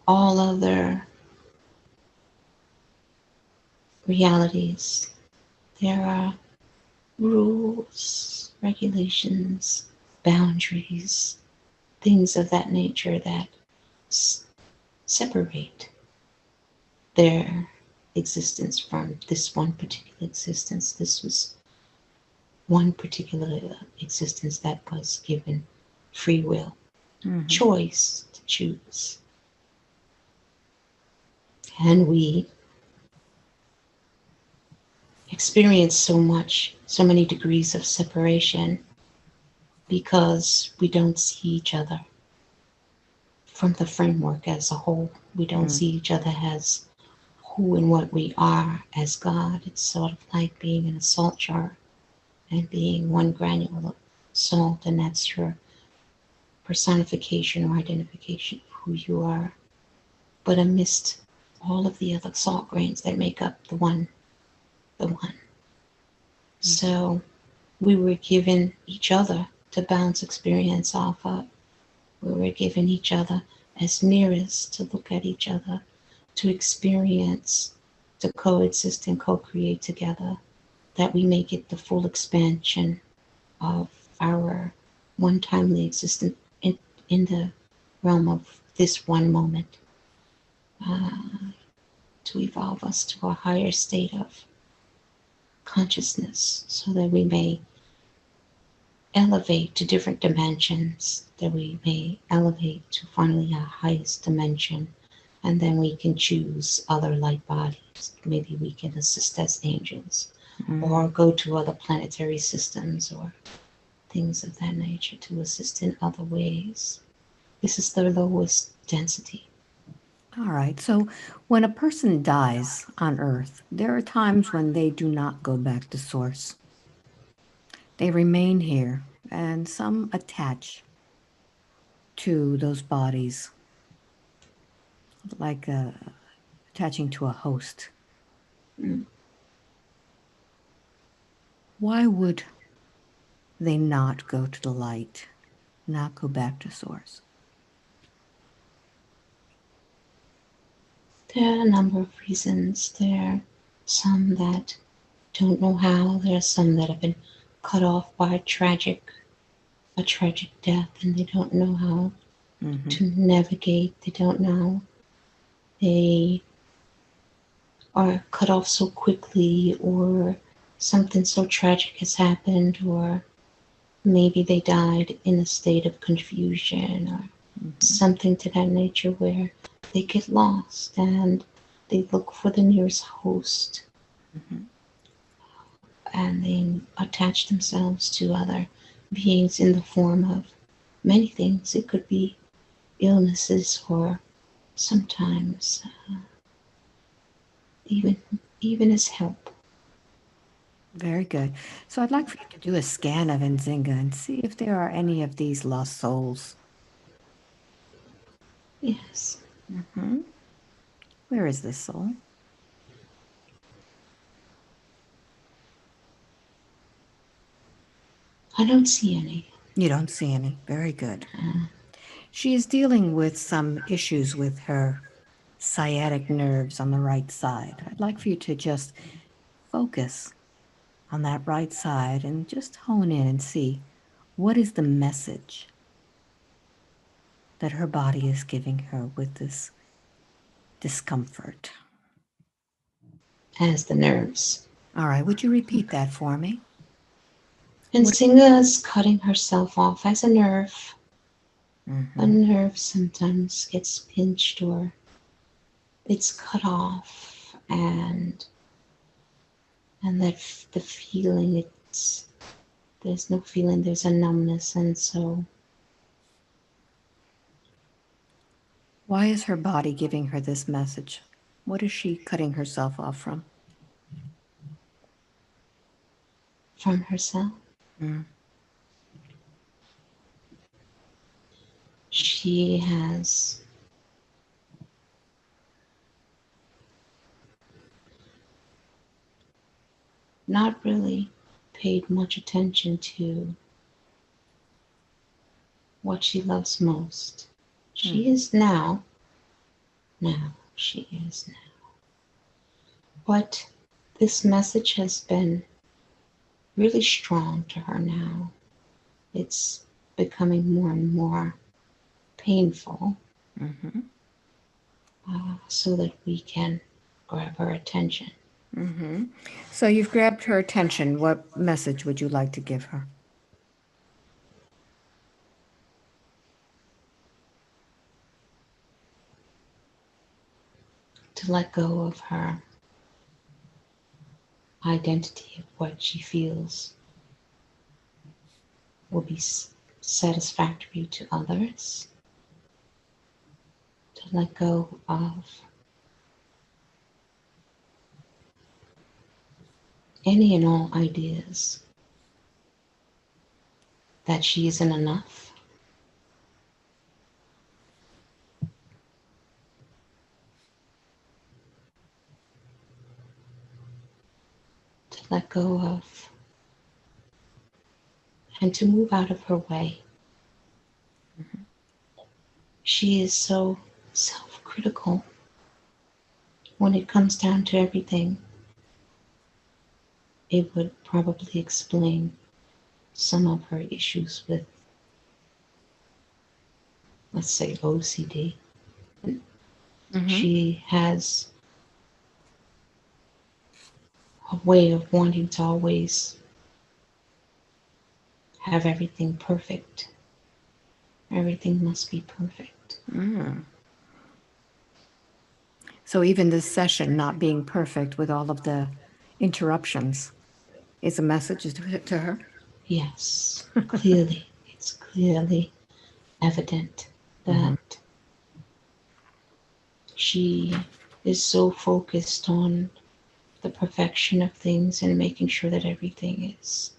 All other realities, there are rules, regulations, boundaries, things of that nature that separate their existence from this one particular existence. This was one particular existence that was given free will, Mm-hmm. choice to choose. And we experience so much, so many degrees of separation because we don't see each other from the framework as a whole. We don't see each other as who and what we are as God. It's sort of like being in a salt jar and being one granule of salt, and that's your personification or identification of who you are. But amidst all of the other salt grains that make up the one, the one. So we were given each other to bounce experience off of. We were given each other as mirrors to look at each other, to experience, to coexist and co-create together, that we may get the full expansion of our one timely existence in the realm of this one moment, to evolve us to a higher state of consciousness so that we may elevate to different dimensions, that we may elevate to finally our highest dimension, and then we can choose other light bodies. Maybe we can assist as angels, Mm-hmm. or go to other planetary systems, or things of that nature to assist in other ways. This is the lowest density. All right. So when a person dies on Earth, there are times when they do not go back to source. They remain here, and some attach to those bodies, like attaching to a host. Mm. Why would they not go to the light, not go back to source? There are a number of reasons. There are some that don't know how. There are some that have been cut off by a tragic death, and they don't know how Mm-hmm. to navigate. They don't know. They are cut off so quickly, or something so tragic has happened, or maybe they died in a state of confusion, or Mm-hmm. something to that nature where they get lost and they look for the nearest host Mm-hmm. and they attach themselves to other beings in the form of many things. It could be illnesses, or sometimes even even as help. Very good. So I'd like for you to do a scan of Nzinga and see if there are any of these lost souls. Yes, Mm-hmm. Where is this soul? I don't see any. You don't see any. Very good. Uh, She is dealing with some issues with her sciatic nerves on the right side. I'd like for you to just focus on that right side and just hone in and see what is the message that her body is giving her with this discomfort. as the nerves. All right, would you repeat that for me? And What? Singa is cutting herself off as a nerve. A Mm-hmm. nerve sometimes gets pinched or it's cut off, and that the feeling, it's there's no feeling, there's a numbness, and so Why is her body giving her this message? What is she cutting herself off from? from herself Mm. she has not really paid much attention to what she loves most. Mm. She is now, she is now. But this message has been really strong to her now. It's becoming more and more painful, Mm-hmm. so that we can grab her attention. Mm-hmm. So you've grabbed her attention. What message would you like to give her? To let go of her identity of what she feels will be satisfactory to others, to let go of any and all ideas that she isn't enough, to let go of and to move out of her way. She is so self critical when it comes down to everything. It would probably explain some of her issues with, let's say, OCD. Mm-hmm. She has a way of wanting to always have everything perfect. Everything must be perfect. Mm. So even this session not being perfect with all of the interruptions is a message to her. Yes, clearly, it's clearly evident Mm-hmm. that she is so focused on the perfection of things and making sure that everything is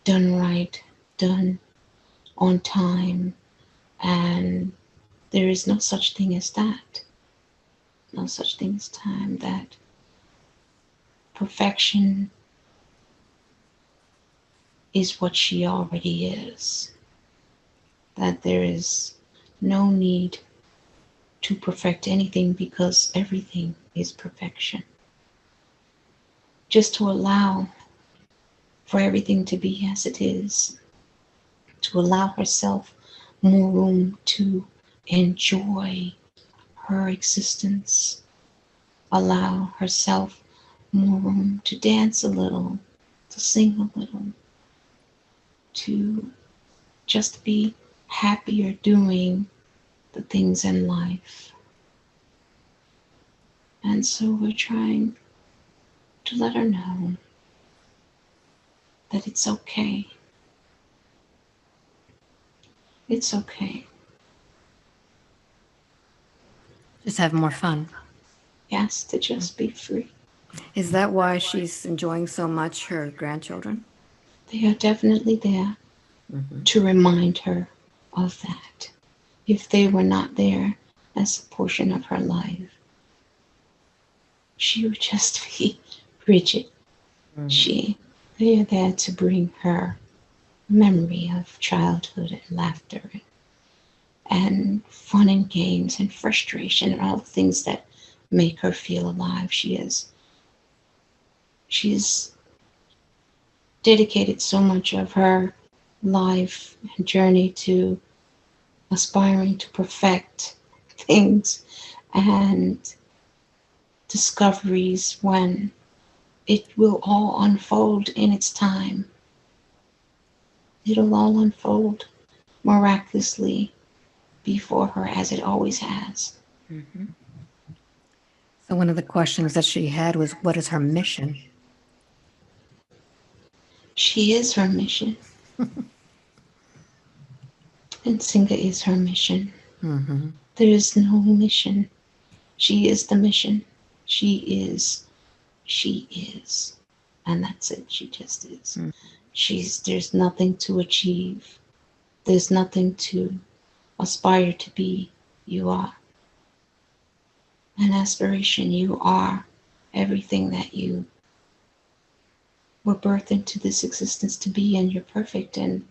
done right, done on time, and there is no such thing as that. No such thing as time. That perfection is what she already is. That there is no need to perfect anything because everything is perfection. Just to allow for everything to be as it is, to allow herself more room to enjoy her existence, allow herself more room to dance a little, to sing a little, to just be happier doing the things in life. And so we're trying to let her know that it's okay. It's okay. Just have more fun. Yes, to just be free. Is that why she's enjoying so much her grandchildren? They are definitely there Mm-hmm. to remind her of that. If they were not there as a portion of her life, she would just be rigid. Mm-hmm. They are there to bring her memory of childhood and laughter and fun and games and frustration and all the things that make her feel alive. She's dedicated so much of her life and journey to aspiring to perfect things and discoveries when it will all unfold in its time. It'll all unfold miraculously before her as it always has. Mm-hmm. So one of the questions that she had was, what is her mission? She is her mission, and Nzinga is her mission. Mm-hmm. There is no mission. She is the mission. She is. She is. And that's it. She just is. There's nothing to achieve. There's nothing to aspire to be. You are an aspiration. You are everything that you were birthed into this existence to be, and you're perfect, and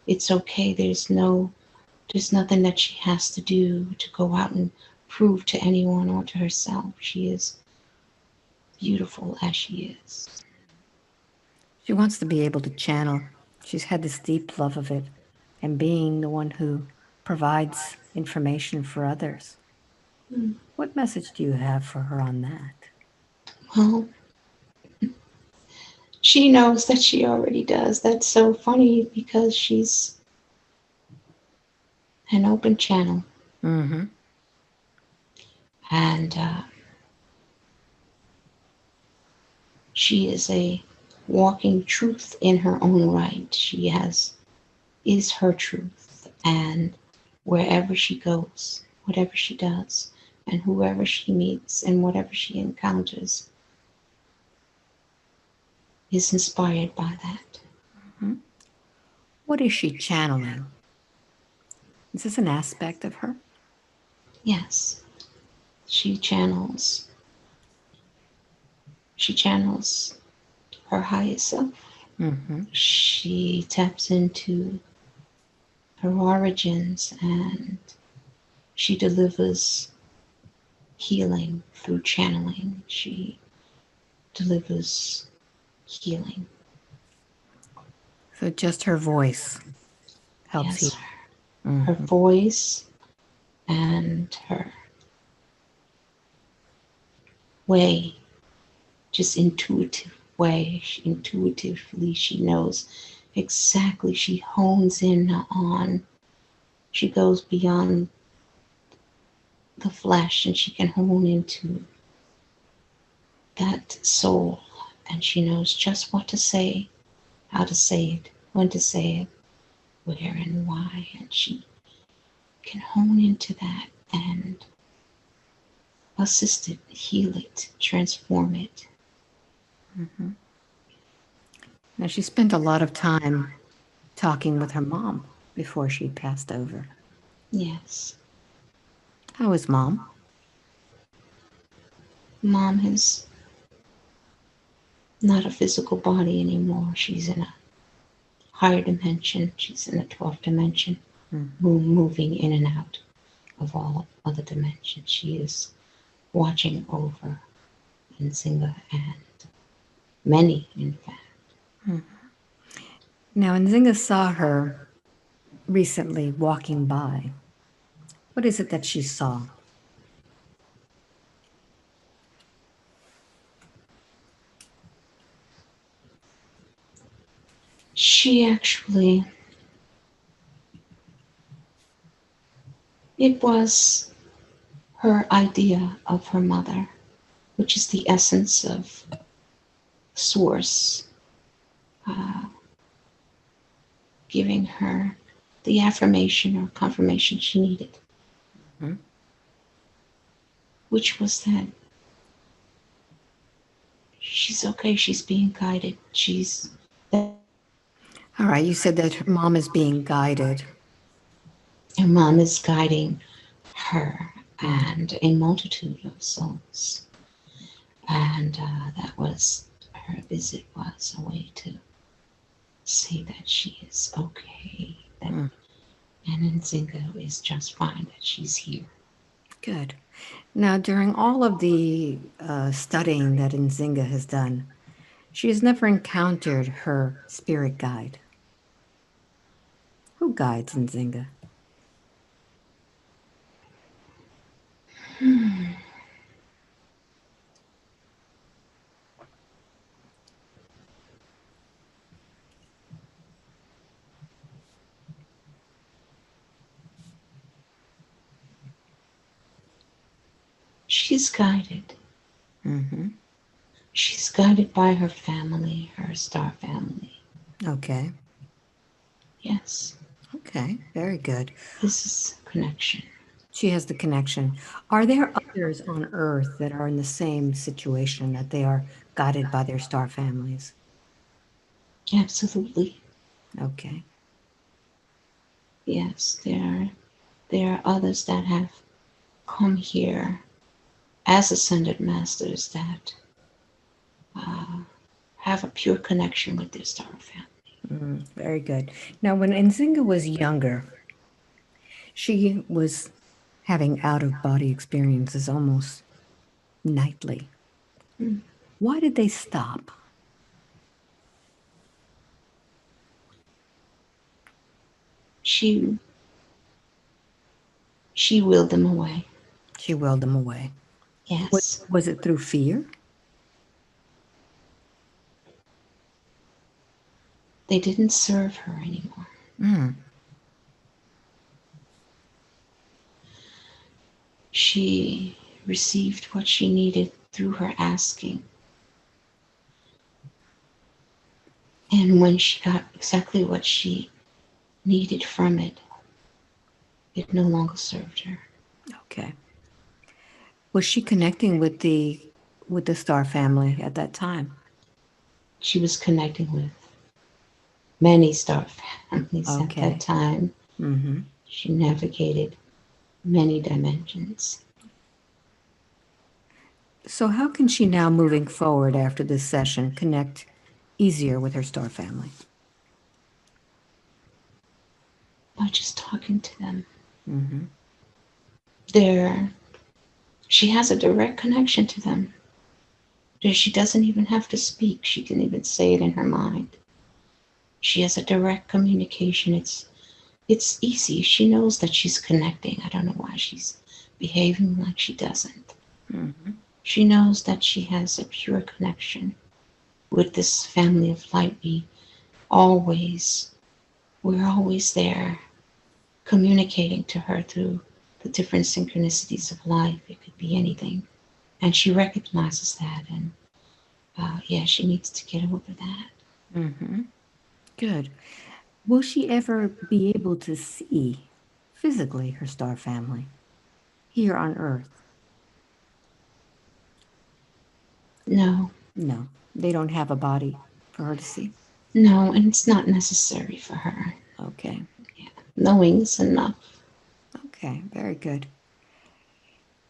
it's okay. There's nothing that she has to do to go out and prove to anyone or to herself. She is beautiful as she is. She wants to be able to channel. She's had this deep love of it and being the one who provides information for others. Mm. What message do you have for her on that? Well, she knows that she already does. That's so funny because she's an open channel, Mm-hmm. and she is a walking truth in her own right. Is her truth, and wherever she goes, whatever she does, and whoever she meets, and whatever she encounters, is inspired by that. Mm-hmm. What is she channeling? Is this an aspect of her? Yes, she channels. She channels her highest self. Mm-hmm. She taps into her origins and she delivers healing through channeling. She delivers healing. So just her voice helps heal. Yes, her Mm-hmm. voice and her way, just intuitive way, intuitively she knows exactly. She hones in on, she goes beyond the flesh and she can hone into that soul, and she knows just what to say, how to say it, when to say it, where and why, and she can hone into that and assist it, heal it, transform it. Mhm. Now, she spent a lot of time talking with her mom before she passed over. Yes. How is mom? Mom is not a physical body anymore. She's in a higher dimension. She's in the 12th dimension, Mhm. moving in and out of all other dimensions. She is watching over Nzinga and many, in fact. Mhm. Now, Nzinga saw her recently walking by. What is it that she saw? She actually, it was her idea of her mother, which is the essence of Source, uh, giving her the affirmation or confirmation she needed, Mhm. which was that she's okay, she's being guided, she's All right, you said that her mom is being guided. her mom is guiding her Mm. and a multitude of souls. And that was her visit, was a way to say that she is okay, that Mm. and Nzinga is just fine, that she's here. Good. Now, during all of the studying that Nzinga has done, she has never encountered her spirit guide. Who guides Nzinga? Hmm. She's guided. Mm-hmm. She's guided by her family, her star family. Okay. Yes, Okay. Very good. this is connection. She has the connection. Are there others on Earth that are in the same situation that they are guided by their star families? Absolutely. Okay. Yes, there are others that have come here as ascended masters that uh, have a pure connection with their star family. Very good. Now, when Nzinga was younger, she was having out of body experiences almost nightly. Mm. Why did they stop? She she willed them away. She willed them away. Was, Yes, was it through fear? they didn't serve her anymore. Mm, She received what she needed through her asking. And when she got exactly what she needed from it, it no longer served her. okay. Was she connecting with the Star family at that time? She was connecting with many star families at that Okay. time. Mm-hmm. She navigated many dimensions. So how can she now, moving forward after this session, connect easier with her Star family? By just talking to them. Mm-hmm. There, she has a direct connection to them. She doesn't even have to speak. She can even say it in her mind. She has a direct communication. It's easy. She knows that she's connecting. I don't know why she's behaving like she doesn't. Mm-hmm. She knows that she has a pure connection with this family of light. Always, we're always there communicating to her through the different synchronicities of life. It could be anything. And she recognizes that. And yeah, she needs to get over that. Mm-hmm. Good. Will she ever be able to see physically her star family here on Earth? No, No, they don't have a body for her to see. no, and it's not necessary for her. Okay. Knowing is enough. Okay, very good.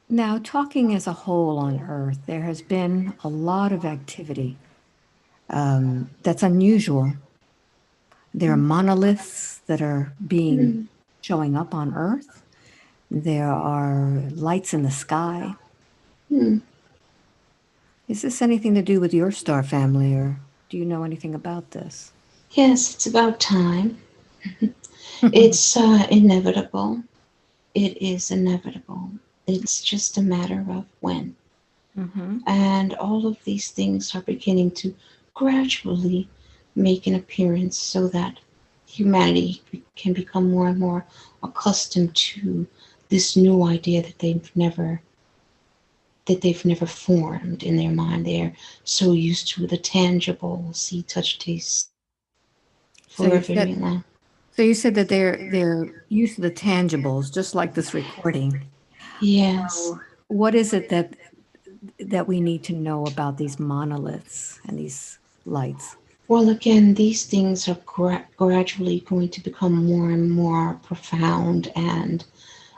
Now, talking as a whole on Earth, there has been a lot of activity that's unusual. There are monoliths that are being Mm. showing up on Earth. There are lights in the sky. Mm. Is this anything to do with your star family, or do you know anything about this? Yes, it's about time. It's inevitable. It is inevitable. It's just a matter of when. Mm-hmm. And all of these things are beginning to gradually make an appearance so that humanity can become more and more accustomed to this new idea that they've never formed in their mind. They're so used to the tangible, see, touch, taste So for a you very said long. so you said that they're used to the tangibles, just like this recording. Yes. So what is it that we need to know about these monoliths and these lights? Well, again, these things are gradually going to become more and more profound, and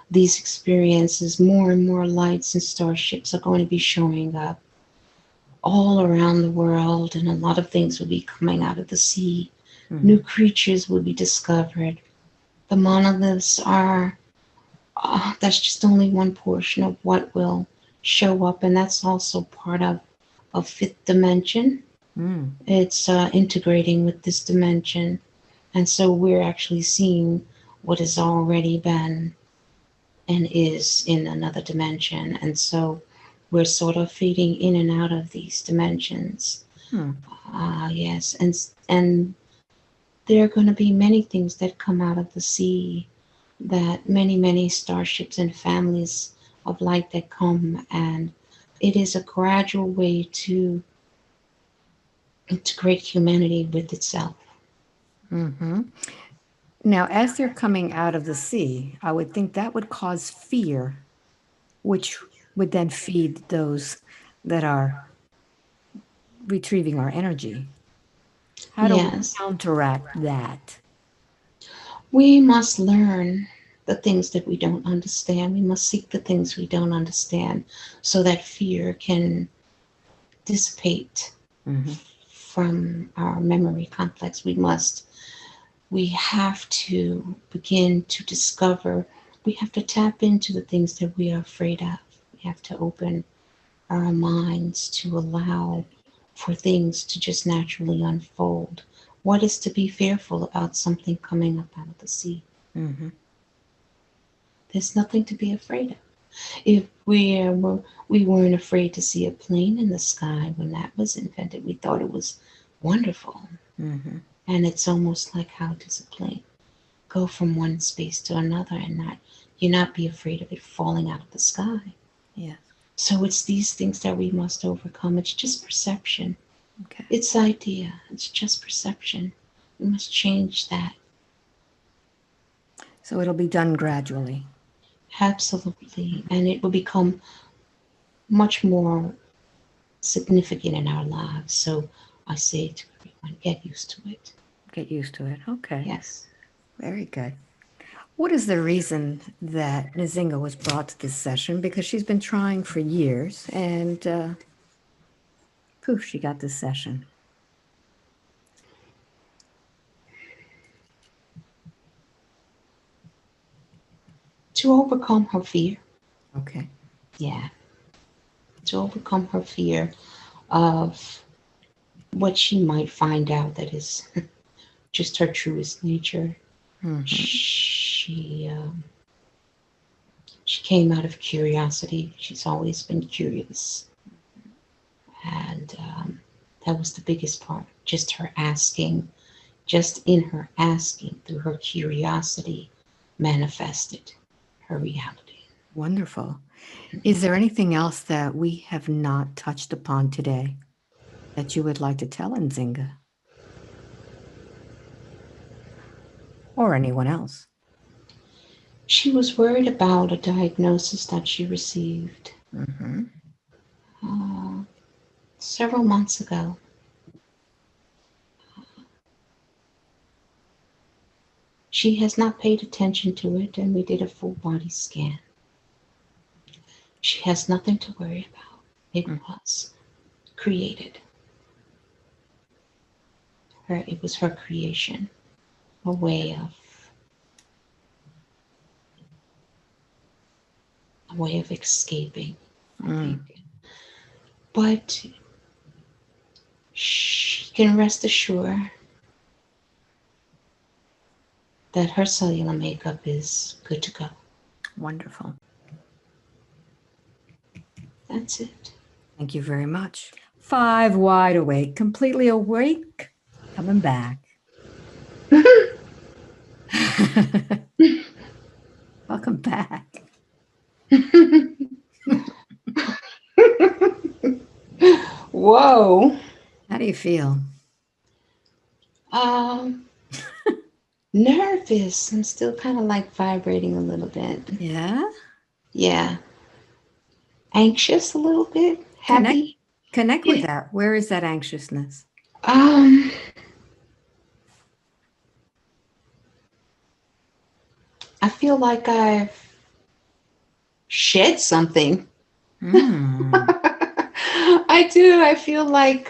these experiences, more and more lights and starships are going to be showing up all around the world, and a lot of things will be coming out of the sea. Mm-hmm. New creatures will be discovered. The monoliths are, that's just only one portion of what will show up, and that's also part of fifth dimension. Mm. It's integrating with this dimension, and so we're actually seeing what has already been and is in another dimension, and so we're sort of fading in and out of these dimensions. Hmm. Yes, and there are going to be many things that come out of the sea, that many starships and families of light that come, and it is a gradual way to integrate humanity with itself. Mm-hmm. Now, as they're coming out of the sea, I would think that would cause fear, which would then feed those that are retrieving our energy. How do we Yes, counteract that? we must learn the things that we don't understand. We must seek the things we don't understand so that fear can dissipate Mm-hmm. from our memory complex. We have to begin to discover, we have to tap into the things that we are afraid of. We have to open our minds to allow for things to just naturally unfold. What is to be fearful about something coming up out of the sea? Mm-hmm. There's nothing to be afraid of. If we weren't afraid to see a plane in the sky when that was invented, we thought it was wonderful. Mm-hmm. And it's almost like, how does a plane go from one space to another and not you not be afraid of it falling out of the sky? Yes. So it's these things that we must overcome. It's just perception. Okay. It's idea. It's just perception. We must change that. So it'll be done gradually. Absolutely. And it will become much more significant in our lives. So I say to everyone, get used to it. Get used to it. Okay. Yes. Very good. What is the reason that Nzinga was brought to this session? Because she's been trying for years, and poof, she got this session. To overcome her fear. Okay. Yeah. To overcome her fear of what she might find out that is just her truest nature. Mm-hmm. She came out of curiosity. She's always been curious, and that was the biggest part. Just her asking, just in her asking, through her curiosity, manifested her reality. Wonderful. Is there anything else that we have not touched upon today that you would like to tell Nzinga? or anyone else? She was worried about a diagnosis that she received Mm-hmm. uh, several months ago. She has not paid attention to it, and we did a full body scan. She has nothing to worry about. It was created. It was her creation, a way of escaping, I think. But she can rest assured that her cellular makeup is good to go. Wonderful. That's it. Thank you very much. 5 wide awake, completely awake, coming back. Welcome back. Whoa. How do you feel? Um, Nervous. I'm still kind of like vibrating a little bit. Yeah? Yeah. Anxious a little bit. Connect Happy. connect with Yeah. that. Where is that anxiousness? Um, I feel like I've shed something. Mm, I do. I feel light.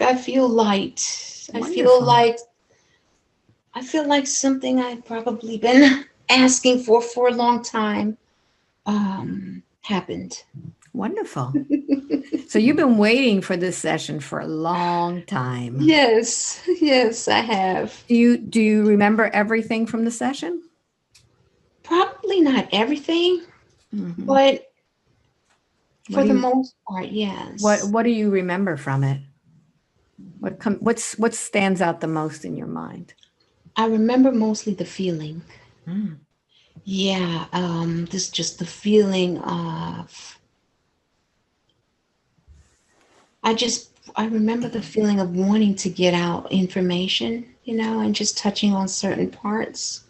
wonderful. I feel like something I've probably been asking for a long time happened. Wonderful. So you've been waiting for this session for a long time. Yes, I have. Do you remember everything from the session? Probably not everything, Mm-hmm. but What for do the you most part, yes. what do you remember from it? What stands out the most in your mind? I remember mostly the feeling. Mm. Yeah, this just the feeling of I remember the feeling of wanting to get out information, and just touching on certain parts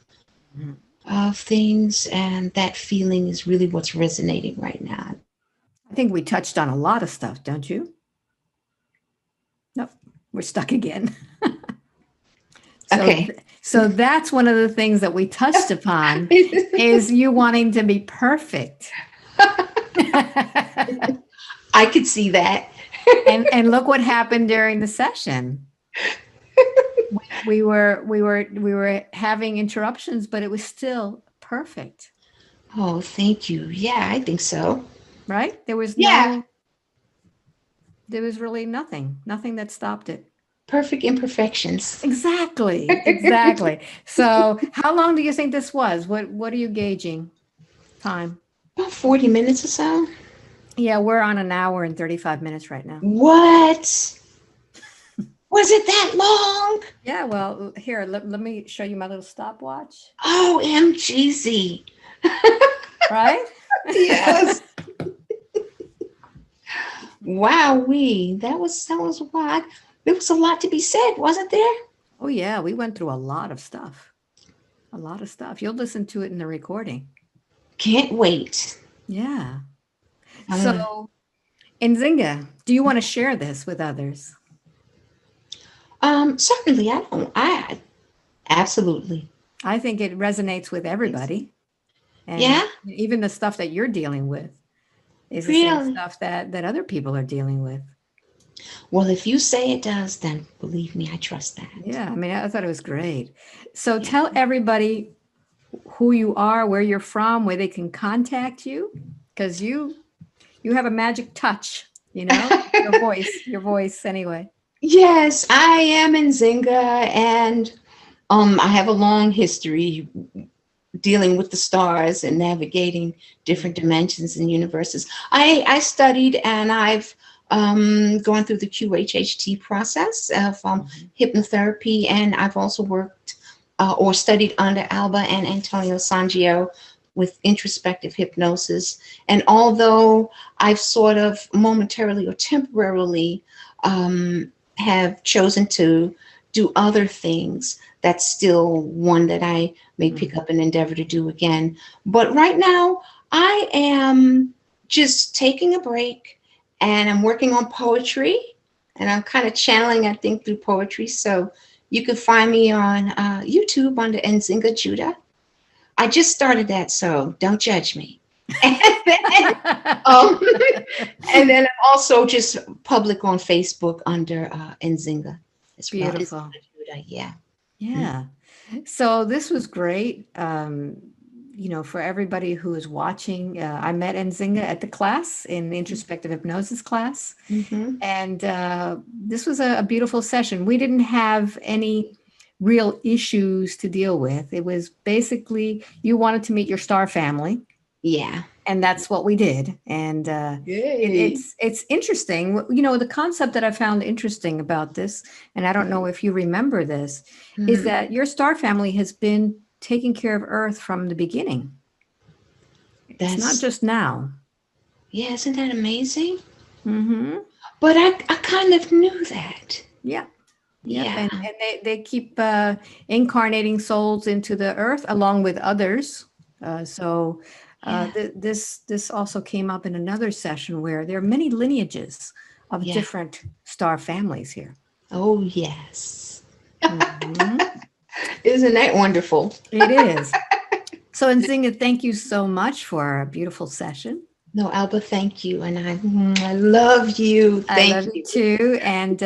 Mm. of things, and that feeling is really what's resonating right now. I think we touched on a lot of stuff, don't you? Nope, we're stuck again. So, Okay. so that's one of the things that we touched upon is you wanting to be perfect. I could see that. And look what happened during the session. We were having interruptions, but it was still perfect, Oh, thank you. Yeah, I think so. right? Yeah, There was really nothing that stopped it. perfect imperfections. Exactly. So, how long do you think this was? What are you gauging? Time. About 40 minutes or so. Yeah, we're on an hour and 35 minutes right now. What? Was it that long? Yeah, well, here, let me show you my little stopwatch. Oh, MGZ. Right? Yes. Wowee. That was wild. There was a lot to be said, wasn't there? Oh, yeah, we went through a lot of stuff. A lot of stuff. You'll listen to it in the recording. Can't wait. Yeah. I'm gonna, So, Nzinga, do you want to share this with others? certainly I don't I absolutely. I think it resonates with Yes. everybody. And Yeah, even the stuff that you're dealing with is the same really. stuff that other people are dealing with. Well, if you say it does, then believe me, I trust that. Yeah, I mean, I thought it was great. So Yeah. tell everybody who you are, where you're from, where they can contact you, because you have a magic touch, your voice anyway. Yes, I am Nzinga, and I have a long history dealing with the stars and navigating different dimensions and universes. I studied and I've gone through the QHHT process of Mhm. hypnotherapy, and I've also worked or studied under Alba and Antonio Sangio with introspective hypnosis. And although I've sort of momentarily or temporarily have chosen to do other things. That's still one that I may pick up and endeavor to do again. But right now, I am just taking a break, and I'm working on poetry, and I'm kind of channeling, I think, through poetry. So you can find me on YouTube under Nzinga Judah. I just started that, so don't judge me. And then, um, and then I'm also just public on Facebook under Nzinga as well. Beautiful. Nzinga Judah, yeah. Yeah. So this was great. For everybody who is watching, I met Nzinga at the class in the introspective hypnosis class. Mm-hmm. And this was a beautiful session. We didn't have any real issues to deal with. It was basically you wanted to meet your star family. Yeah. And that's what we did. And Yay. it's interesting. The concept that I found interesting about this, and I don't know if you remember this, is Mm-hmm. that your star family has been taking care of Earth from the beginning. It's not That's, just now. yeah, isn't that amazing? Mm-hmm. But I kind of knew that. Yeah. Yep. Yeah. And they keep incarnating souls into the Earth along with others. Yeah. This also came up in another session where there are many lineages of Yeah. different star families here. Oh, yes. Mhm. Isn't that wonderful? It is. So, Nzinga, thank you so much for a beautiful session. No, Alba, thank you. And I love you. I Thank love you you. too. And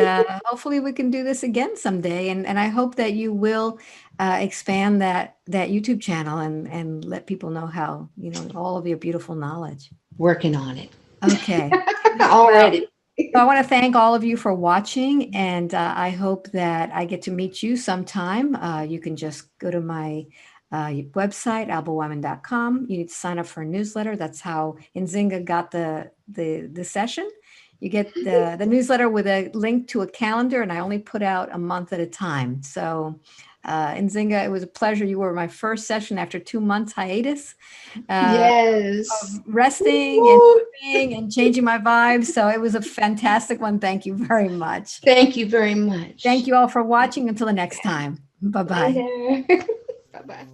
hopefully we can do this again someday. And I hope that you will expand that YouTube channel and let people know how, all of your beautiful knowledge. Working on it. Okay. Already. So I want to thank all of you for watching, and I hope that I get to meet you sometime. You can just go to my website, albaweinman.com. You need to sign up for a newsletter. That's how Nzinga got the session. You get the newsletter with a link to a calendar, and I only put out a month at a time. So Nzinga, it was a pleasure. You were my first session after 2 months hiatus. Yes. Resting and being and changing my vibes. So it was a fantastic one. Thank you very much. Thank you very much. Thank you all for watching. Until the next time. Bye-bye. Bye. Bye-bye.